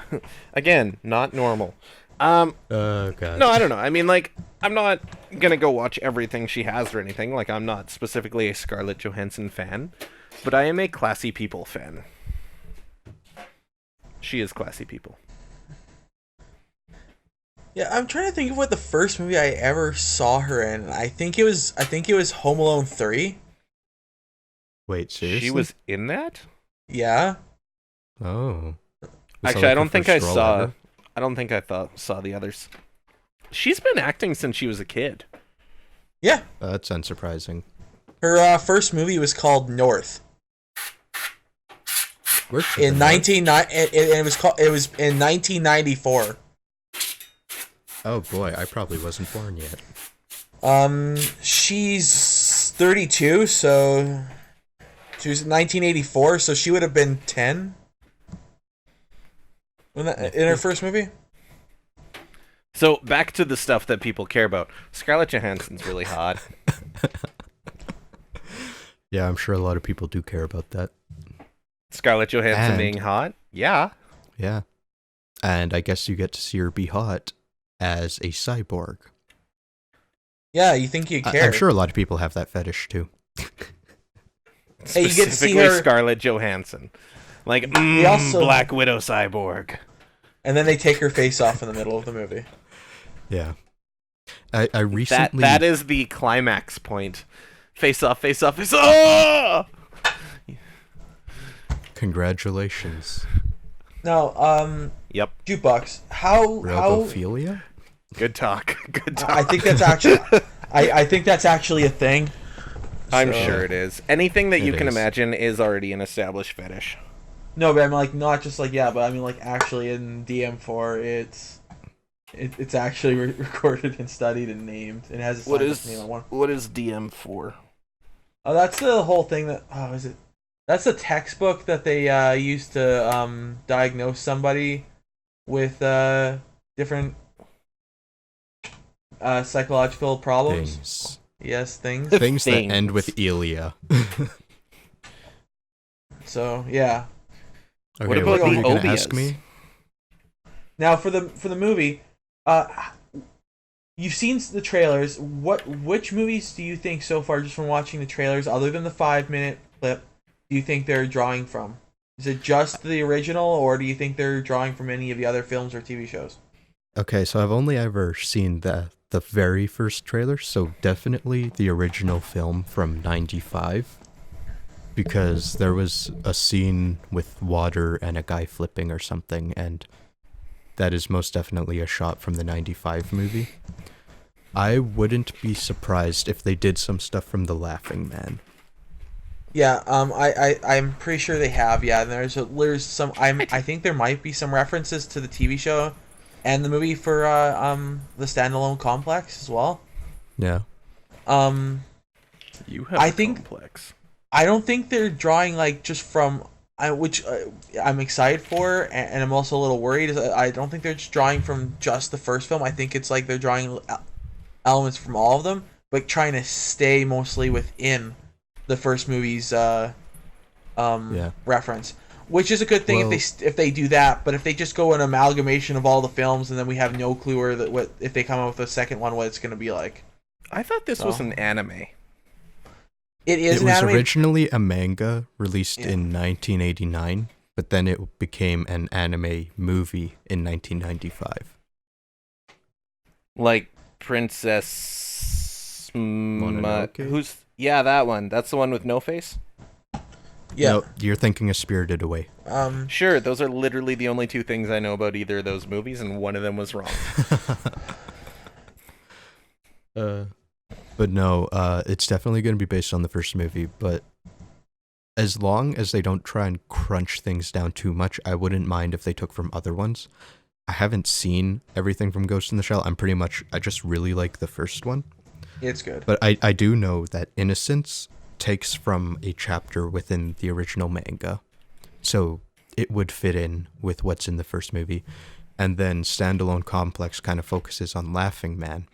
Again, not normal. Oh, God. No, I don't know. I mean, like, I'm not gonna go watch everything she has or anything. Like, I'm not specifically a Scarlett Johansson fan, but I am a classy people fan. She is classy people. Yeah, I'm trying to think of what the first movie I ever saw her in. I think it was Home Alone 3. Wait, seriously? She was in that? Yeah. Oh. Was that Actually, like I don't her think first I role saw. ever? I don't think I saw the others. She's been acting since she was a kid. Yeah. That's unsurprising. Her first movie was called North. Where's In 1994. Oh boy, I probably wasn't born yet. She's 32, so she was in 1984, so she would have been 10 in her first movie. So back to the stuff that people care about. Scarlett Johansson's really hot. Yeah, I'm sure a lot of people do care about that. Scarlett Johansson And- being hot? Yeah. Yeah. And I guess you get to see her be hot as a cyborg. Yeah, you think you'd care? I'm sure a lot of people have that fetish too. Hey, you get to see Specifically her- Scarlett Johansson. Like, also- Black Widow cyborg. And then they take her face off in the middle of the movie. Yeah. I recently... That is the climax point. Face off, face off, face off! Congratulations. Now, Yep. Jukebox, how Robophilia? Good talk. Good talk. I think that's actually I think that's actually a thing. I'm So- sure it is. Anything that you It can is. imagine is already an established fetish. No, but I mean like not just like but I mean like actually in DM4 it's actually recorded and studied and named. It has a What scientific is name on one. what is DM for? Oh, that's the whole thing that. Oh, is it? That's the textbook that they use to diagnose somebody with different psychological problems. Things. Yes, things. Things that end with Elia. So yeah. Okay, What about what were the you gonna Obias? ask me? Now for the movie, you've seen the trailers. Which movies do you think so far, just from watching the trailers, other than the 5-minute clip, do you think they're drawing from? Is it just the original, or do you think they're drawing from any of the other films or TV shows? Okay, so I've only ever seen the very first trailer, so definitely the original film from '95, because there was a scene with water and a guy flipping or something, and that is most definitely a shot from the '95 movie. I wouldn't be surprised if they did some stuff from The Laughing Man. Yeah, I'm pretty sure they have. Yeah, and there's some. I think there might be some references to the TV show, and the movie for the standalone complex as well. Yeah. You have I a think- complex. I don't think they're drawing like just from which I'm excited for, and I'm also a little worried. I don't think they're just drawing from just the first film. I think it's like they're drawing elements from all of them, but trying to stay mostly within the first movie's reference, which is a good thing Well- if they do that. But if they just go an amalgamation of all the films and then we have no clue or that what if they come up with a second one, what it's going to be like. I thought this was an anime. It is It an was anime. originally a manga released in 1989, but then it became an anime movie in 1995. Like Princess Mononoke? that one. That's the one with no face? Yeah. No, you're thinking of Spirited Away. Sure, those are literally the only two things I know about either of those movies, and one of them was wrong. But no, it's definitely going to be based on the first movie, but as long as they don't try and crunch things down too much, I wouldn't mind if they took from other ones. I haven't seen everything from Ghost in the Shell. I just really like the first one. It's good. But I do know that Innocence takes from a chapter within the original manga. So it would fit in with what's in the first movie. And then Standalone Complex kind of focuses on Laughing Man,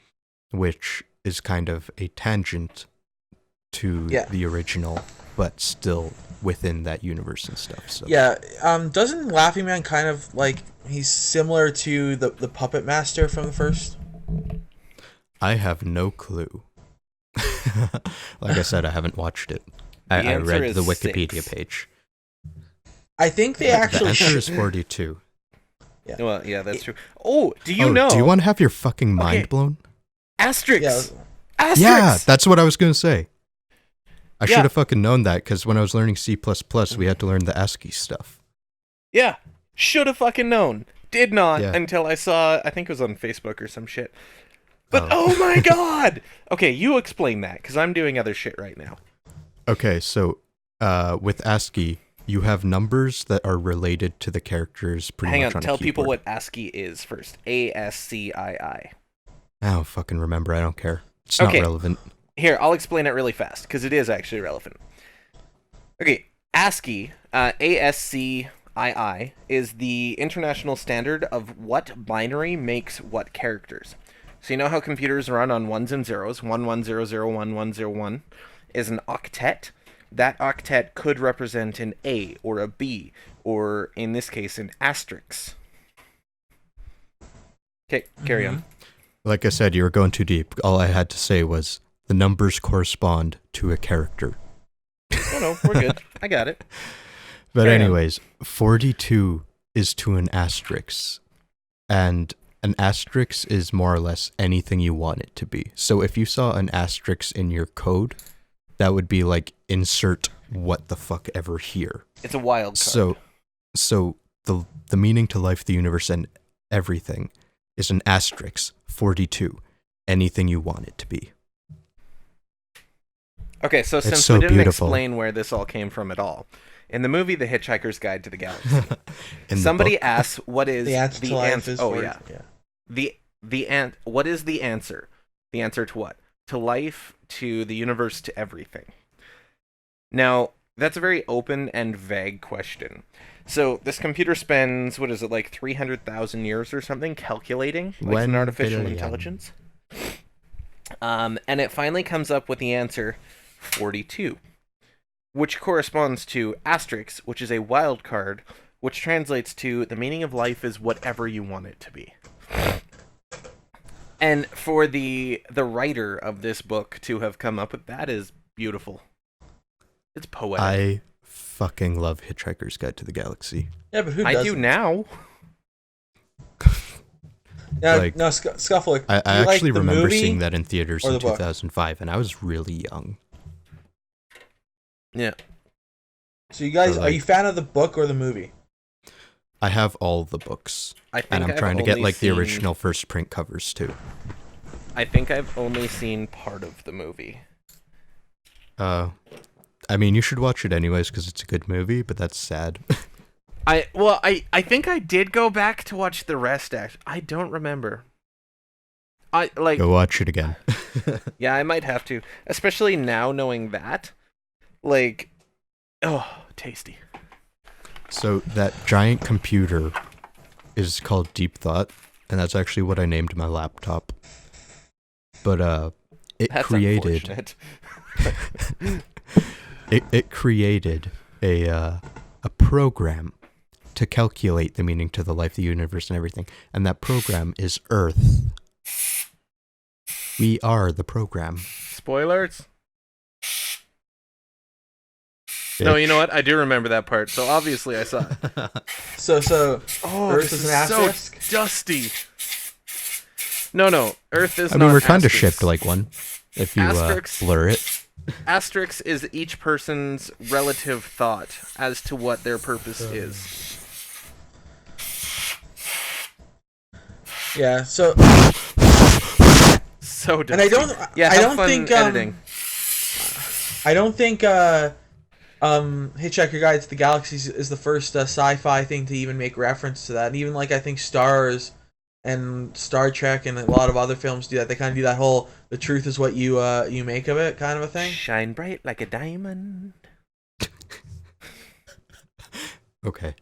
which is kind of a tangent to the original, but still within that universe and stuff. So Yeah, doesn't Laughing Man kind of like he's similar to the Puppet Master from the first? I have no clue. Like I said, I haven't watched it. I answer read is the Wikipedia 6. page. I think they The actually. answer is 42. Well, yeah, that's true. Oh, do you know? Do you want to have your fucking mind Okay. blown? Asterix? Yeah. Asterix! Yeah, that's what I was going to say. I Yeah. should have fucking known that, because when I was learning C++, we had to learn the ASCII stuff. Yeah, should have fucking known. Did not Yeah. until I saw, I think it was on Facebook or some shit. But oh my god! Okay, you explain that, because I'm doing other shit right now. Okay, so with ASCII, you have numbers that are related to the characters pretty Hang much on, on tell a people keyboard. what ASCII is first. ASCII. I don't fucking remember. I don't care. It's not Okay. relevant. Here, I'll explain it really fast, because it is actually relevant. Okay, ASCII, ASCII, is the international standard of what binary makes what characters. So you know how computers run on ones and zeros, 11001101 is an octet. That octet could represent an A or a B, or in this case, an asterisk. Okay, carry on. Like I said, you were going too deep. All I had to say was the numbers correspond to a character. Oh no, we're good. I got it. But Carry on. anyways, 42 is to an asterisk. And an asterisk is more or less anything you want it to be. So if you saw an asterisk in your code, that would be like insert what the fuck ever here. It's a wild card. So the meaning to life, the universe, and everything is an asterisk 42. Anything you want it to be. Okay, so since so we didn't beautiful. explain where this all came from at all, in the movie The Hitchhiker's Guide to the Galaxy, In the somebody book. asks what is The answer to life is. Oh 40 yeah, what is the answer? The answer to what? To life, to the universe, to everything. Now, that's a very open and vague question. So, this computer spends, what is it, like 300,000 years or something calculating? Like an 1 artificial billion. intelligence? And it finally comes up with the answer 42, which corresponds to asterisk, which is a wild card, which translates to the meaning of life is whatever you want it to be. And for the writer of this book to have come up with that is beautiful. It's poetic. I fucking love Hitchhiker's Guide to the Galaxy. Yeah, but who I doesn't? do now. Yeah, Like, no, Scuffle. I do you like actually the remember movie seeing that in theaters or in the book? 2005, and I was really young. Yeah. So you guys, So, are like- you a fan of the book or the movie? I have all the books, I think and I'm I've trying to get only like the seen- original first print covers too. I think I've only seen part of the movie. I mean, you should watch it anyways because it's a good movie, but that's sad. I think I did go back to watch the rest. Actually, I don't remember. Go watch it again. Yeah, I might have to, especially now knowing that. Like, oh, tasty. So that giant computer is called Deep Thought, and that's actually what I named my laptop. But it That's created unfortunate. it created a program to calculate the meaning to the life, the universe, and everything. And that program is Earth. We are the program. Spoilers. No, you know what? I do remember that part. So obviously I saw it. So Oh, Earth this is an so asterisk? dusty. No, Earth is I not mean, we're kind of asterisk. shaped like one if you Asterisks. blur it. Asterisk is each person's relative thought as to what their purpose is. yeah, so So dusty. and I don't Yeah, I have don't fun think editing. I don't think Hitchhiker Guide to the Galaxy is the first sci-fi thing to even make reference to that. And even like I think Stars and Star Trek and a lot of other films do that. They kind of do that whole "the truth is what you make of it" kind of a thing. Shine bright like a diamond. Okay.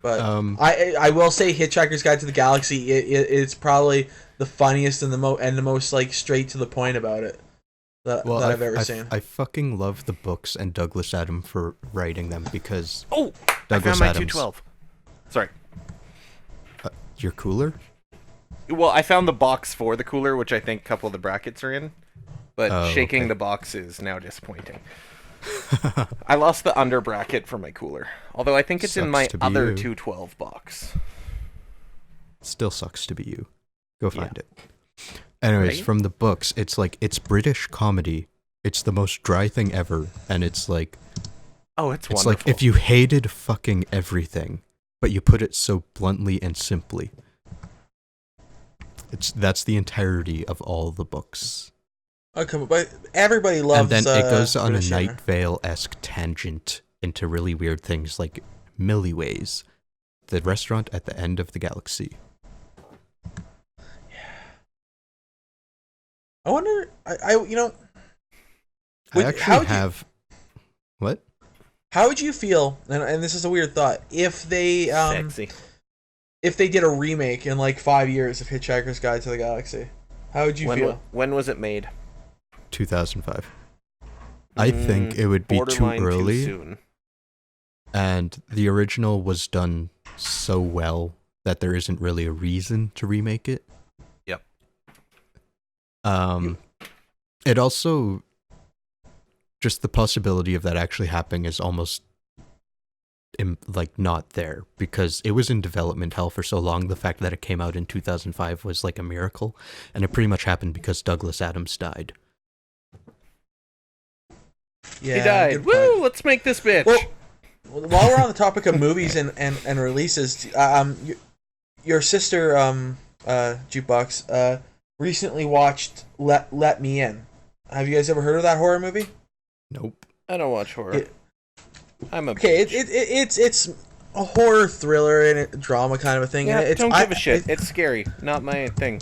But Um, I will say Hitchhiker's Guide to the Galaxy it's probably the funniest and the most like straight to the point about it that I've ever seen. I fucking love the books and Douglas Adams for writing them because Oh, I Douglas found my Adams. 212. Sorry. Your cooler? Well, I found the box for the cooler, which I think a couple of the brackets are in. But Oh, shaking okay. the box is now disappointing. I lost the under bracket for my cooler. Although I think it's in Sucks my to be other you. 212 box. Still sucks to be you. Go find Yeah. it. Anyways, Right? from the books, it's like it's British comedy. It's the most dry thing ever, and it's like Oh, it's it's wonderful. like if you hated fucking everything, but you put it so bluntly and simply. That's the entirety of all the books. Okay, but everybody loves. And then it goes on a British humor. Night Vale-esque tangent into really weird things like Milliways, the restaurant at the end of the galaxy. I wonder. I you know. I Would- how actually would you- have... What? How would you feel? And this is a weird thought. If they Sexy. if they did a remake in like 5 years of Hitchhiker's Guide to the Galaxy, how would you feel? When was it made? 2005. I think it would be too Borderline early, soon. and the original was done so well that there isn't really a reason to remake it. Yep. It also, just the possibility of that actually happening is almost like not there because it was in development hell for so long. The fact that it came out in 2005 was like a miracle, and it pretty much happened because Douglas Adams died. Yeah, He died. good point. Woo! Let's make this bitch. Well, while we're on the topic of movies and releases, your sister Jukebox recently watched Let Me In. Have you guys ever heard of that horror movie? Nope. I don't watch horror. It- I'm a Okay, bitch. it's a horror thriller and a drama kind of a thing. Yeah, and it's, don't give a shit. I- It's scary. Not my thing.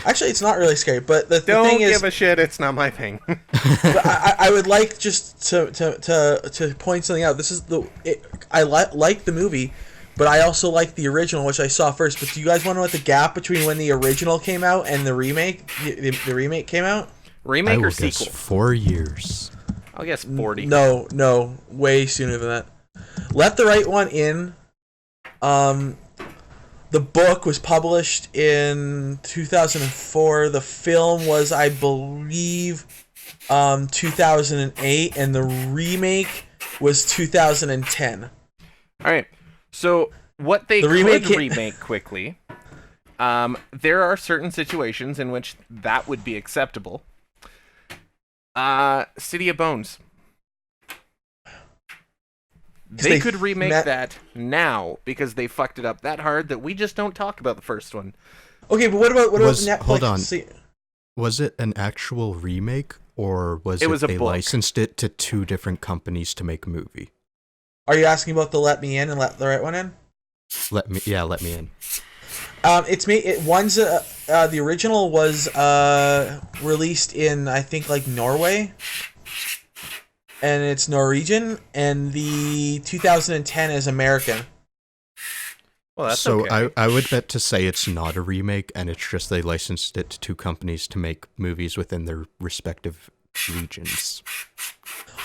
Actually, it's not really scary, but the Don't thing is, give a shit. It's not my thing. but I would like just to point something out. This is I like the movie, but I also like the original, which I saw first. But do you guys want to know what the gap between when the original came out and the remake? The remake came out. Remake I will or guess sequel? 4 years. I'll guess 40. No, way sooner than that. Let the Right One In. The book was published in 2004. The film was, I believe, 2008, and the remake was 2010. All right. So what they could remake quickly, there are certain situations in which that would be acceptable. City of Bones. They could remake that now because they fucked it up that hard that we just don't talk about the first one. Okay, but what about Netflix? Hold on. Was it an actual remake, or was it they licensed it to 2 different companies to make a movie? Are you asking about the Let Me In and Let the Right One In? Let me in. It's made. One's the original was released in, I think, like Norway, and it's Norwegian, and the 2010 is American. Well, that's so okay. I would bet to say it's not a remake, and it's just they licensed it to 2 companies to make movies within their respective regions.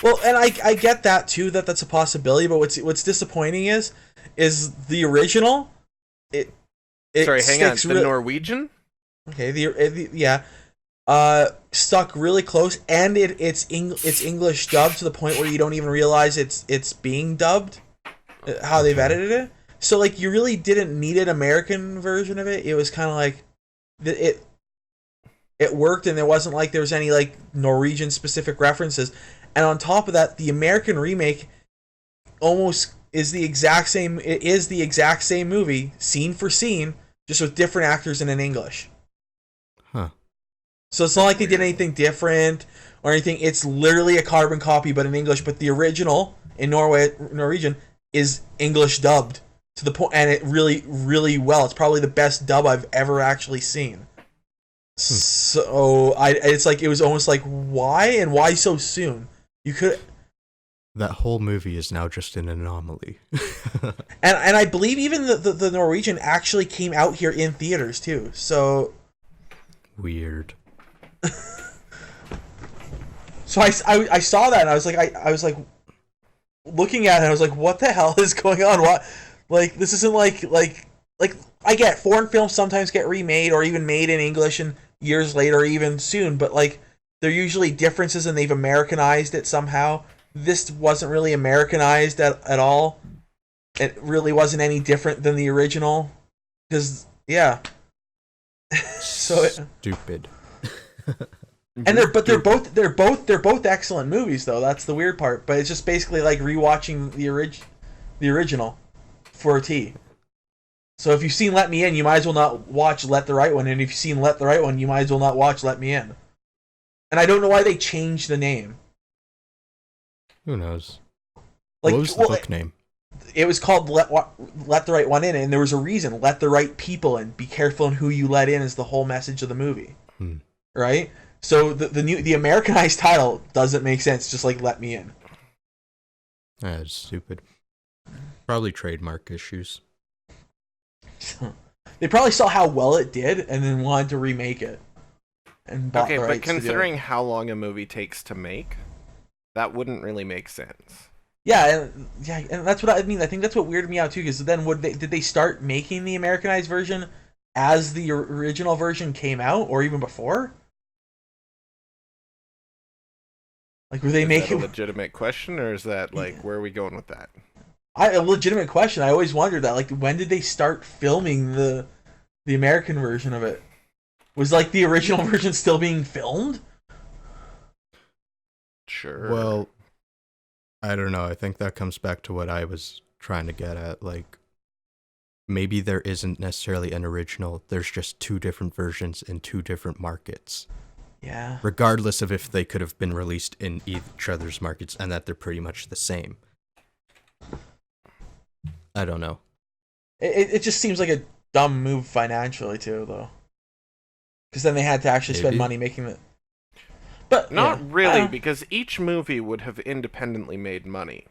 Well, and I get that too, that's a possibility. But what's disappointing is the original. Sorry, hang on. The Norwegian. Okay, stuck really close, and it's English dubbed to the point where you don't even realize it's being dubbed. How they've edited it. So, like, you really didn't need an American version of it. It was kind of like it worked, and there wasn't like there was any like Norwegian specific references. And on top of that, the American remake almost is the exact same. It is the exact same movie, scene for scene, just with different actors and in English. Huh. So it's not like they did anything different or anything. It's literally a carbon copy, but in English. But the original in Norwegian is English dubbed to the point, and it really, really well. It's probably the best dub I've ever actually seen. So it's like it was almost like why so soon? You could. That whole movie is now just an anomaly. and I believe even the Norwegian actually came out here in theaters too. So weird. So I saw that and I was like looking at it. I was like, what the hell is going on? What, like, this isn't like I get foreign films sometimes get remade or even made in English and years later or even soon, but like they're usually differences and they've Americanized it somehow. This wasn't really Americanized at all. It really wasn't any different than the original. Because stupid. And they're both excellent movies though. That's the weird part. But it's just basically like rewatching the original for a T. So if you've seen Let Me In, you might as well not watch Let the Right One. And if you've seen Let the Right One, you might as well not watch Let Me In. And I don't know why they changed the name. Who knows? Like, what was the book name? It was called Let the Right One In, and there was a reason. Let the right people in. Be careful in who you let in is the whole message of the movie. Right? So the Americanized title doesn't make sense, just like Let Me In. That's stupid. Probably trademark issues. They probably saw how well it did and then wanted to remake it. And bought the rights but considering how long a movie takes to make, that wouldn't really make sense. Yeah, and that's what I mean. I think that's what weirded me out too. Because then, did they start making the Americanized version as the original version came out, or even before? Like, were they making a legitimate question, or is that like where are we going with that? A legitimate question. I always wondered that. Like, when did they start filming the American version of it? Was like the original version still being filmed? Sure. Well, I don't know. I think that comes back to what I was trying to get at. Like, maybe there isn't necessarily an original. There's just 2 different versions in 2 different markets. Yeah. Regardless of if they could have been released in each other's markets and that they're pretty much the same. I don't know. It just seems like a dumb move financially too, though. because then they had to actually spend Maybe. money making it. But Not really, because each movie would have independently made money.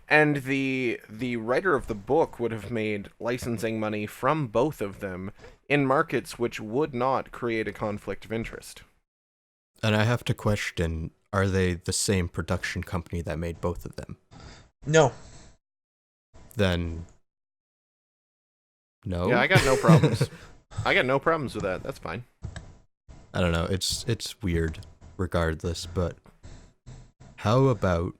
And the writer of the book would have made licensing money from both of them in markets which would not create a conflict of interest. And I have to question, are they the same production company that made both of them? No. Then no. Yeah, I got no problems. I got no problems with that. That's fine. I don't know. It's weird regardless, but how about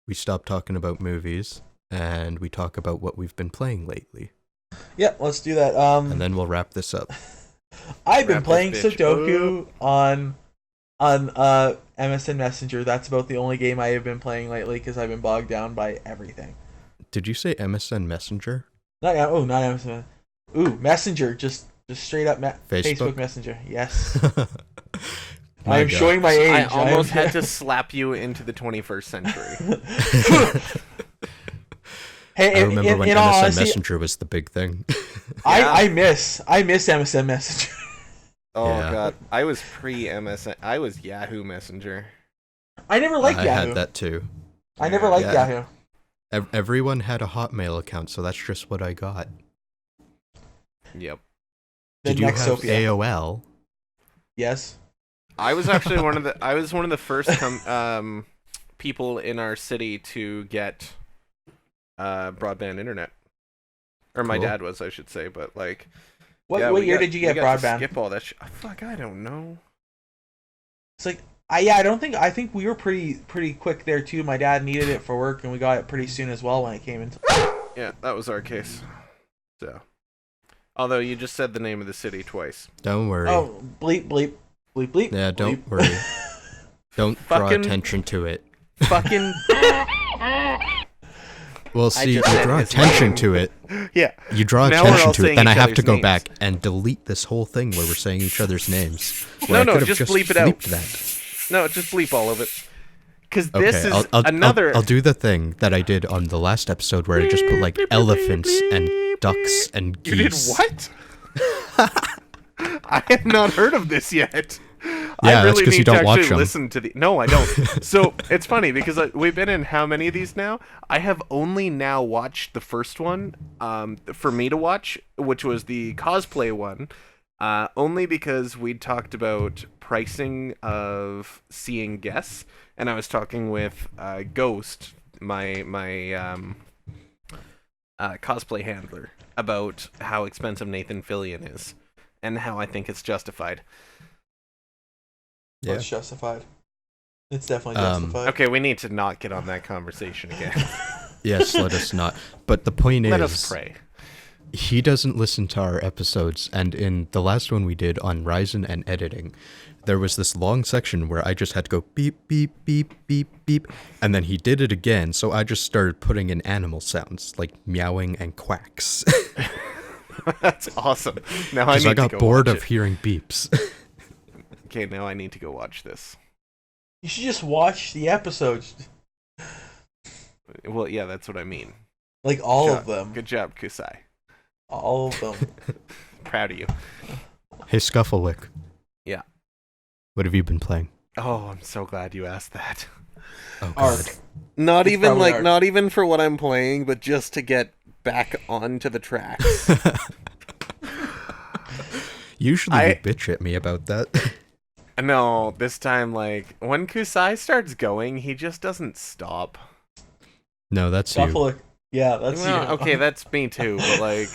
we stop talking about movies and we talk about what we've been playing lately? Yeah, let's do that. And then we'll wrap this up. I've been Wrap playing this bitch Sudoku on MSN Messenger. That's about the only game I have been playing lately because I've been bogged down by everything. Did you say MSN Messenger? Not MSN. Ooh, Messenger. Just straight up Facebook Messenger. Yes. My I am God. showing my age. I almost had to slap you into the 21st century. Hey, I remember when in MSN all honesty, Messenger was the big thing. I miss MSN Messenger. Oh, Yeah. God. I was pre-MSN. I was Yahoo Messenger. I never liked I Yahoo. had that too. I never liked Yeah. Yahoo. Everyone had a Hotmail account, so that's just what I got. Yep. The Did you have Nexopia. AOL? Yes. I was actually one of the first people in our city to get broadband internet. Or my Cool. dad was, I should say, but like What we year got- did you get we got to broadband? skip all that fuck, I don't know. It's like I think we were pretty quick there too. My dad needed it for work, and we got it pretty soon as well when it came in. Yeah, that was our case. So, although you just said the name of the city twice. Don't worry. Oh, bleep bleep bleep bleep. Yeah, don't bleep. worry. Don't draw Fucking- attention to it. Fucking Well, see, you just said draw his attention name. to it. yeah. You draw Now we're all attention to it, saying then I each have to other's go names. back and delete this whole thing where we're saying each other's names. No, Where I no, could have just bleep it out. bleeped that. No, just bleep all of it. Because Okay, this is I'll, another. I'll do the thing that I did on the last episode where I just put like elephants and ducks and You did geese. what? I have not heard of this yet. Yeah, I that's really 'cause you need don't to watch actually 'em. listen to the. No, I don't. So it's funny because we've been in how many of these now? I have only now watched the first one, for me to watch, which was the cosplay one, only because we'd talked about pricing of seeing guests, and I was talking with Ghost, my cosplay handler, about how expensive Nathan Fillion is, and how I think it's justified. Yeah. It's justified. It's definitely Um, justified. Okay, we need to not get on that conversation again. Yes, let us not. But the point Let is, us pray. he doesn't listen to our episodes, and in the last one we did on Ryzen and editing, there was this long section where I just had to go beep, beep, beep, beep, beep, and then he did it again, so I just started putting in animal sounds, like meowing and quacks. That's awesome. Now I Because need I got to go bored watch of it. hearing beeps. Okay, now I need to go watch this. You should just watch the episodes, Well, yeah, that's what I mean. like all Good of them, Good job, Kusai. all of them. Proud of you. Hey, Scufflewick. Yeah. What have you been playing? Oh, I'm so glad you asked that. Oh, Ark. God. Not It's even probably like, Ark. not even for what I'm playing, but just to get back onto the tracks. Usually I- you bitch at me about that. No, this time, like, when Kusai starts going, he just doesn't stop. No, that's you. Shuffle. Yeah, that's Well, you. okay, that's me too, but like,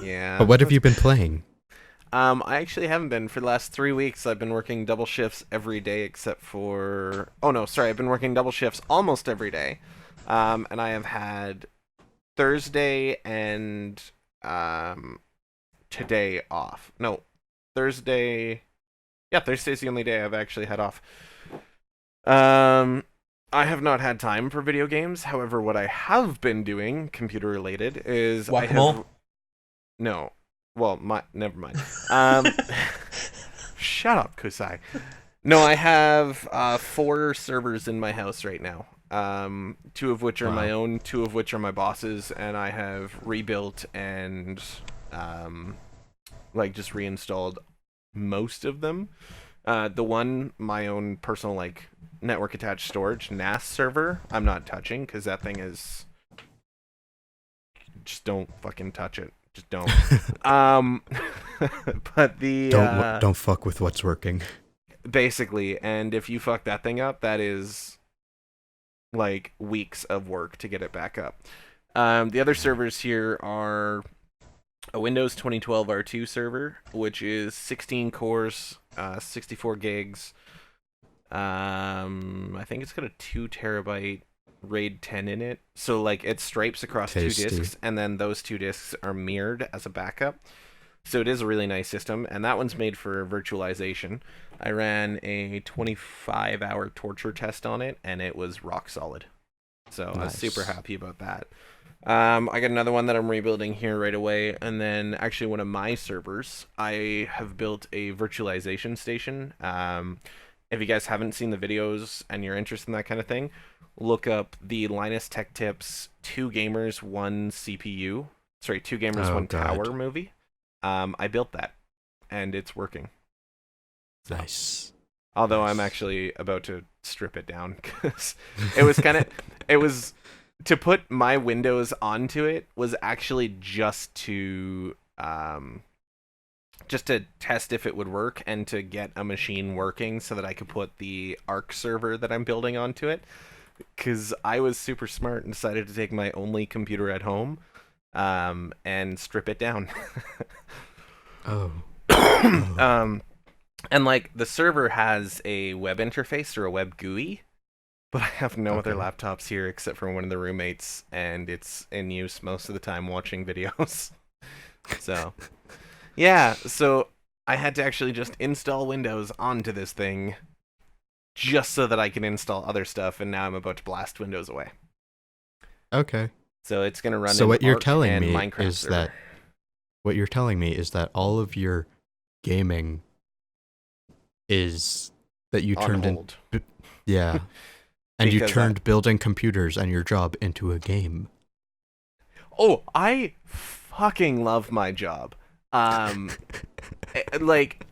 yeah. But what have you been playing? I actually haven't been. For the last 3 weeks, I've been working double shifts every day except for... Oh, no, sorry. I've been working double shifts almost every day. And I have had Thursday and today off. No, Thursday... Yeah, Thursday's the only day I've actually had off. I have not had time for video games. However, what I have been doing, computer-related, is I have... Whack-a-mole? No. Well, never mind. Shut up, Kusai. No, I have 4 servers in my house right now. 2 of which are my Wow. own, 2 of which are my boss's, and I have rebuilt and like just reinstalled most of them. The one, my own personal like network attached storage NAS server, I'm not touching because that thing is just don't fucking touch it. Just don't. But the Don't fuck with what's working. basically, and if you fuck that thing up, that is like weeks of work to get it back up. The other servers here are a Windows 2012 R2 server, which is 16 cores, 64 gigs. I think it's got a 2 terabyte RAID 10 in it. So like it stripes across Tasty. 2 disks, and then those 2 disks are mirrored as a backup. So it is a really nice system, and that one's made for virtualization. I ran a 25-hour torture test on it, and it was rock solid. So I was super happy about that. I got another one that I'm rebuilding here right away, and then actually one of my servers, I have built a virtualization station. If you guys haven't seen the videos and you're interested in that kind of thing, look up the Linus Tech Tips 2 Gamers 1 CPU. Sorry, 2 Gamers 1 Tower movie. I built that, and it's working. So, Nice. although I'm actually about to strip it down because it was to put my Windows onto it was actually just to test if it would work and to get a machine working so that I could put the Arc server that I'm building onto it. Because I was super smart and decided to take my only computer at home and strip it down. And like the server has a web interface or a web GUI, but I have no other laptops here except for one of the roommates, and it's in use most of the time watching videos. So, yeah, so I had to actually just install Windows onto this thing just so that I can install other stuff, and now I'm about to blast Windows away. Okay. So it's going to run So in what you're Arc telling and me Minecraft is server. that what you're telling me is that all of your gaming is that you on turned in hold. yeah. And you Because turned building computers and your job into a game. Oh, I fucking love my job. Like,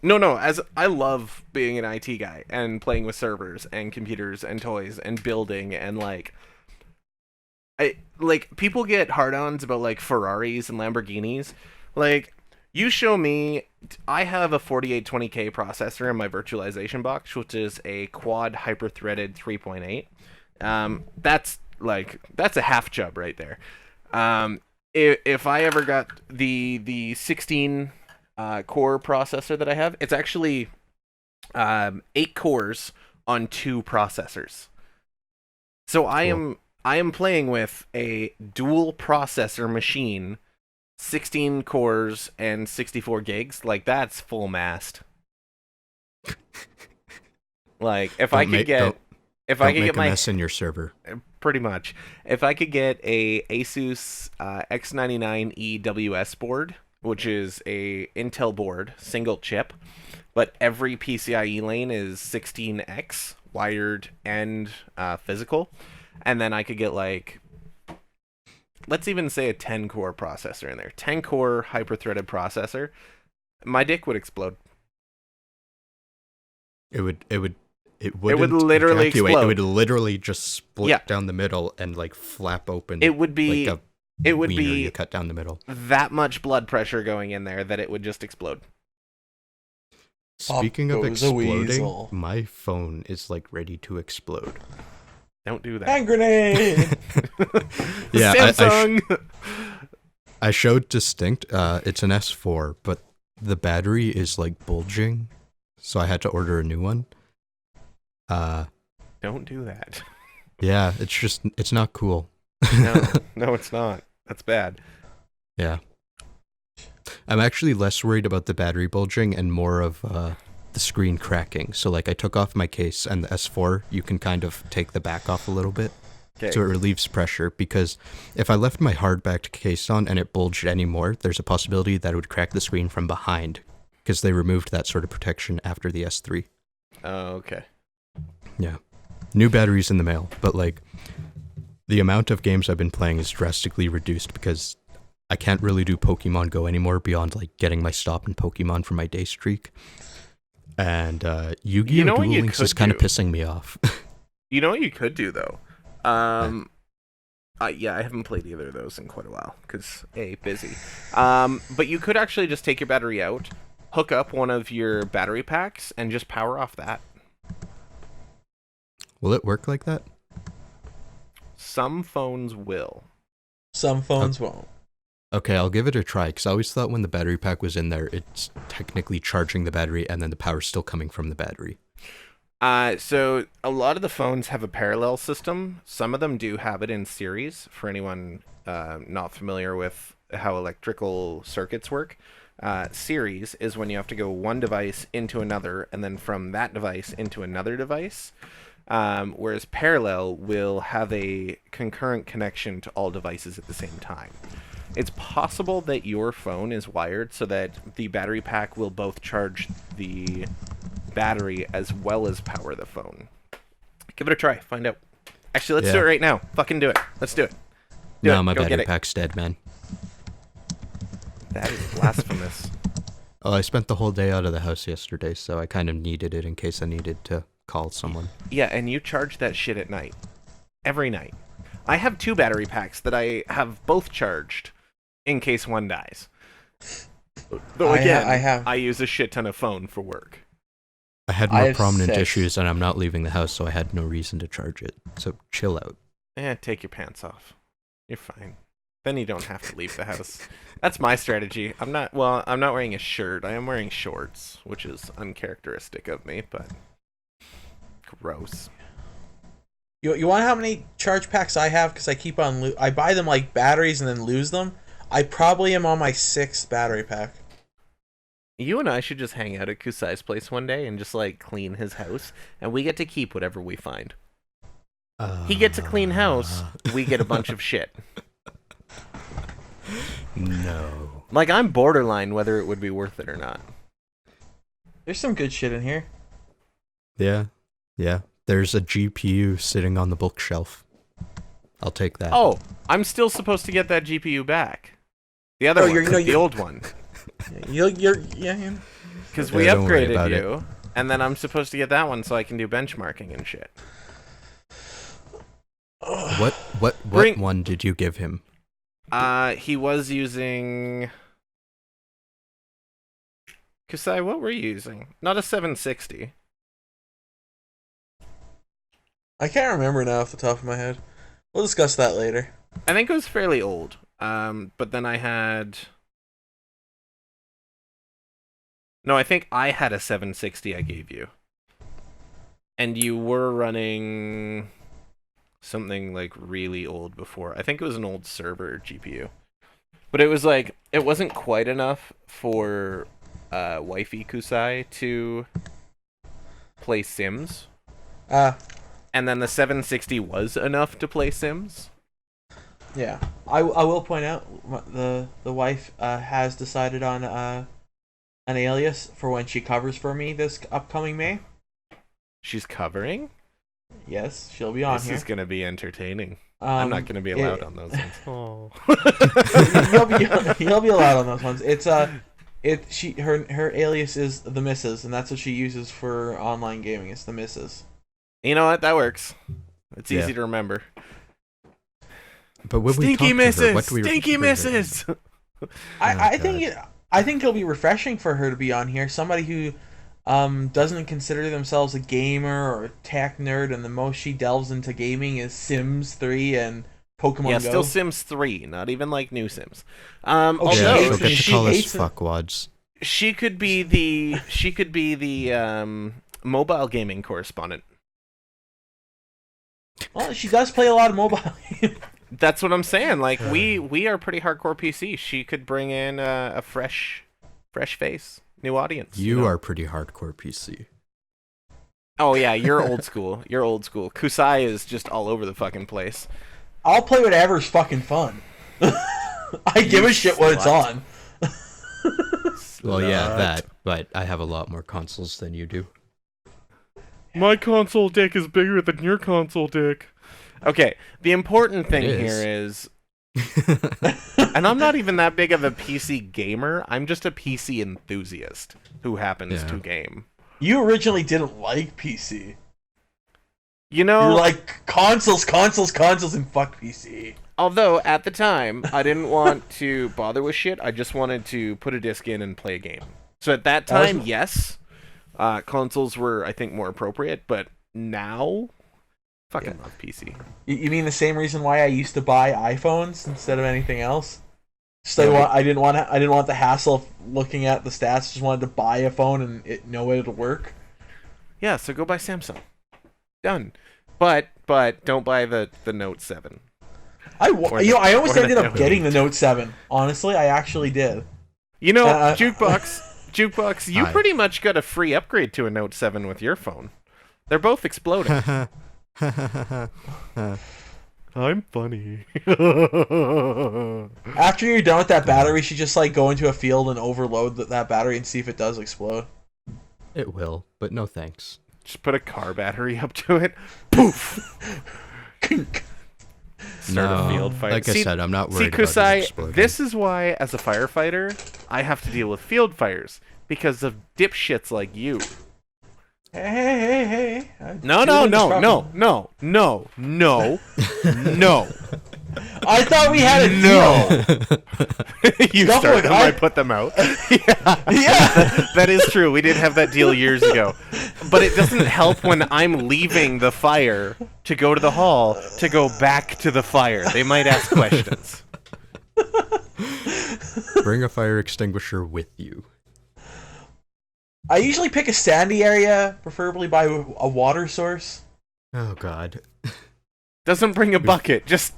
no, as I love being an IT guy and playing with servers and computers and toys and building and like people get hard-ons about like Ferraris and Lamborghinis. Like, you show me, I have a 4820K processor in my virtualization box, which is a quad hyper-threaded 3.8. That's a half chub right there. If I ever got the 16 core processor that I have, it's actually 8 cores on 2 processors. So I am playing with a dual processor machine, 16 cores and 64 gigs. Like, that's full mast. Like, if I could get a my mess in your server. pretty much, if I could get a Asus X99 EWS board, which is a Intel board, single chip, but every PCIe lane is 16x wired and physical, and then I could get like, let's even say a 10 core processor in there, 10 core hyper threaded processor, my dick would explode. It would literally explode. It would literally just split down the middle and like flap open. It would be like it would wiener be you cut down the middle. that much blood pressure going in there that it would just explode. Speaking of goes a exploding, weasel. my phone is like ready to explode. Don't do that. Hand grenade! Yeah, Samsung. I showed Distinct. It's an S4, but the battery is like bulging, so I had to order a new one. Don't do that. Yeah, it's not cool. No, it's not. That's bad. Yeah. I'm actually less worried about the battery bulging and more of the screen cracking. So like I took off my case, and the S4, you can kind of take the back off a little bit. Okay. So it relieves pressure, because if I left my hard-backed case on and it bulged anymore, there's a possibility that it would crack the screen from behind, because they removed that sort of protection after the S3. Oh, okay. Yeah. New batteries in the mail, but like the amount of games I've been playing is drastically reduced because I can't really do Pokemon Go anymore beyond like getting my stop in Pokemon for my day streak. And Yu-Gi-Oh! You know what Duel you Links could is kind of do? pissing me off. You know what you could do though? Yeah, I haven't played either of those in quite a while because busy. But you could actually just take your battery out, hook up one of your battery packs, and just power off that. Will it work like that? Some phones will. Some phones won't. Okay, I'll give it a try, because I always thought when the battery pack was in there, it's technically charging the battery, and then the power's still coming from the battery. So a lot of the phones have a parallel system. Some of them do have it in series. For anyone not familiar with how electrical circuits work, series is when you have to go one device into another, and then from that device into another device. Whereas parallel will have a concurrent connection to all devices at the same time. It's possible that your phone is wired so that the battery pack will both charge the battery as well as power the phone. Give it a try. Find out. Actually, let's do it right now. Fucking do it. Let's do it. No, my battery pack's dead, man. That is blasphemous. Oh, I spent the whole day out of the house yesterday, so I kind of needed it in case I needed to call someone. Yeah, and you charge that shit at night. Every night. I have 2 battery packs that I have both charged in case one dies. Though again, I use a shit ton of phone for work. I had more prominent issues and I'm not leaving the house, so I had no reason to charge it. So chill out. Take your pants off. You're fine. Then you don't have to leave the house. That's my strategy. I'm not wearing a shirt. I am wearing shorts, which is uncharacteristic of me, but gross. You want to know how many charge packs I have? Because I keep on I buy them like batteries and then lose them. I probably am on my 6th battery pack. You and I should just hang out at Kusai's place one day and just like clean his house, and we get to keep whatever we find. He gets a clean house, we get a bunch of shit. No. Like, I'm borderline whether it would be worth it or not. There's some good shit in here. Yeah. There's a GPU sitting on the bookshelf. I'll take that. Oh, I'm still supposed to get that GPU back. The other one, the old one. Yeah. Because we upgraded you, and then I'm supposed to get that one so I can do benchmarking and shit. What one did you give him? He was using... Kusai, what were you using? Not a 760. I can't remember now off the top of my head. We'll discuss that later. I think it was fairly old. But then I had... No, I think I had a 760 I gave you. And you were running something like really old before. I think it was an old server GPU. But it was like, it wasn't quite enough for wifey Kusai to play Sims. And then the 760 was enough to play Sims. Yeah, I will point out the wife has decided on an alias for when she covers for me this upcoming May. She's covering? Yes, she'll be on here. This is gonna be entertaining. I'm not gonna be allowed on those ones. Oh. You'll be allowed on those ones. It's her alias is the Misses, and that's what she uses for online gaming. It's the Misses. You know what? That works. It's easy to remember. But when Stinky Misses! What do we Stinky Misses! I think it'll be refreshing for her to be on here. Somebody who doesn't consider themselves a gamer or a tech nerd, and the most she delves into gaming is Sims 3 and Pokemon Go. Yeah, still Sims 3, not even like new Sims. Although she'll get to call us fuckwads. She could be the mobile gaming correspondent. Well, she does play a lot of mobile games. That's what I'm saying. Like, we are pretty hardcore PC. She could bring in a fresh face, new audience. You are pretty hardcore PC. Oh yeah, you're old school. You're old school. Kusai is just all over the fucking place. I'll play whatever's fucking fun. I give a shit what it's on. Well, yeah, that. But I have a lot more consoles than you do. My console dick is bigger than your console dick. Okay, the important thing here is And I'm not even that big of a PC gamer. I'm just a PC enthusiast who happens to game. You originally didn't like PC. You know, You're like consoles, and fuck PC. although at the time I didn't want to bother with shit. I just wanted to put a disc in and play a game. So at that time, yes, consoles were, I think, more appropriate. But now, fucking love PC. You mean the same reason why I used to buy iPhones instead of anything else? Just I didn't want the hassle of looking at the stats. Just wanted to buy a phone and know it'll work. Yeah, so go buy Samsung. Done. But don't buy the Note 7. I almost ended up getting the Note 7. Honestly, I actually did. You know, Jukebox, you pretty much got a free upgrade to a Note 7 with your phone. They're both exploding. I'm funny. After you're done with that battery, you should just like go into a field and overload that battery and see if it does explode. It will, but no thanks. Just put a car battery up to it. Poof! Start a field fire. Like I said, I'm not worried about it Kusai, exploding. this is why, as a firefighter, I have to deal with field fires. Because of dipshits like you. Hey. No. I thought we had a deal. You started them, I put them out. Yeah. That is true. We did have that deal years ago. But it doesn't help when I'm leaving the fire to go to the hall to go back to the fire. They might ask questions. Bring a fire extinguisher with you. I usually pick a sandy area, preferably by a water source. Oh, God. Doesn't bring a bucket, just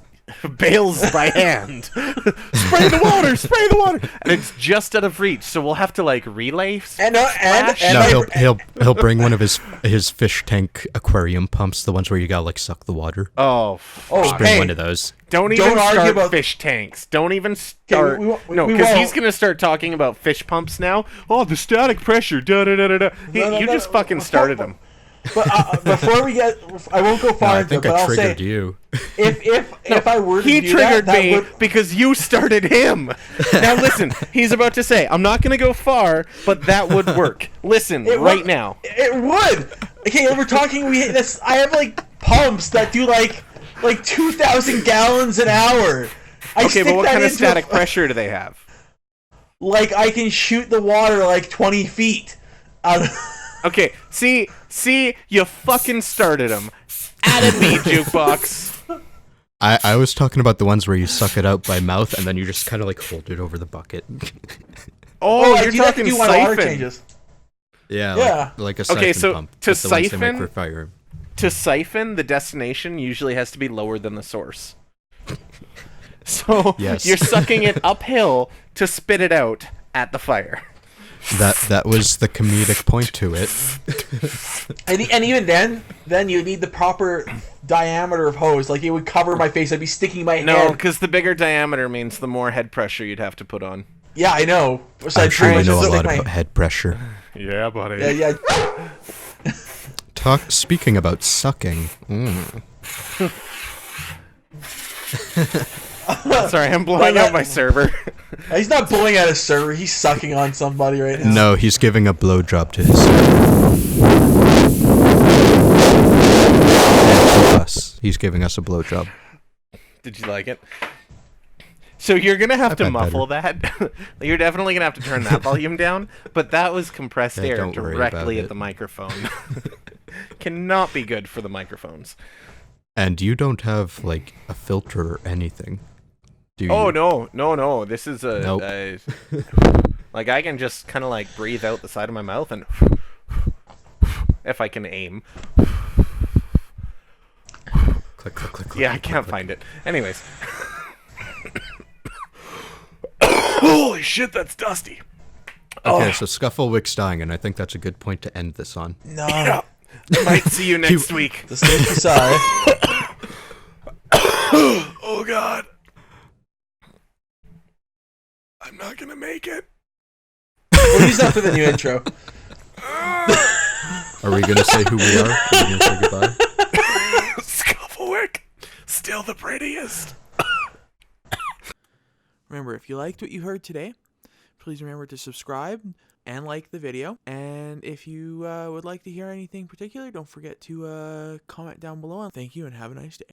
bails by hand. Spray the water! And it's just out of reach, so we'll have to, like, relay splash. No, he'll bring one of his fish tank aquarium pumps, the ones where you gotta, like, suck the water. Just bring one of those. Don't start about fish tanks. Don't even start. Because he's going to start talking about fish pumps now. Oh, the static pressure. You just fucking started him. But before we get, I won't go far into it, but I'll say, I triggered you. If I were to he do triggered that me because you started him. Now listen, he's about to say, I'm not going to go far, but that would work. Listen, now. It would. Okay, we're talking. I have like pumps that do like 2,000 gallons an hour. Okay, but what kind of static pressure do they have? Like I can shoot the water like 20 feet. Okay, see, you fucking started him. Added me, Jukebox. I was talking about the ones where you suck it out by mouth and then you just kind of like hold it over the bucket. You're talking siphon. Yeah. Like a siphon pump. To siphon, the destination usually has to be lower than the source. So you're sucking it uphill to spit it out at the fire. That was the comedic point to it. and even then you need the proper diameter of hose. Like it would cover my face. I'd be sticking my head. No, because the bigger diameter means the more head pressure you'd have to put on. Yeah, I know. So I'm sure you know a lot about head pressure. Yeah, buddy. Yeah. Speaking about sucking. Sorry, I'm blowing out my server. He's not blowing out his server. He's sucking on somebody right now. No, he's giving a blowjob to his server. And to us. He's giving us a blowjob. Did you like it? So you're going to have to muffle that. You're definitely going to have to turn that volume down. But that was compressed air directly at the microphone. Cannot be good for the microphones. And you don't have, like, a filter or anything, do you? Oh, no. This is Nope. like, I can just kind of, like, breathe out the side of my mouth and... if I can aim. Click. Yeah, I can't find it. Anyways. Holy shit, that's dusty. Okay, so Scufflewick's dying, and I think that's a good point to end this on. No. Yeah. Might see you next week. The state aside. Oh, God. I'm not gonna make it. We'll use that for the new intro. Are we gonna say who we are? Are we gonna say goodbye? Scufflewick, still the prettiest. Remember, if you liked what you heard today, please remember to subscribe and like the video. And if you would like to hear anything particular, don't forget to comment down below. Thank you and have a nice day.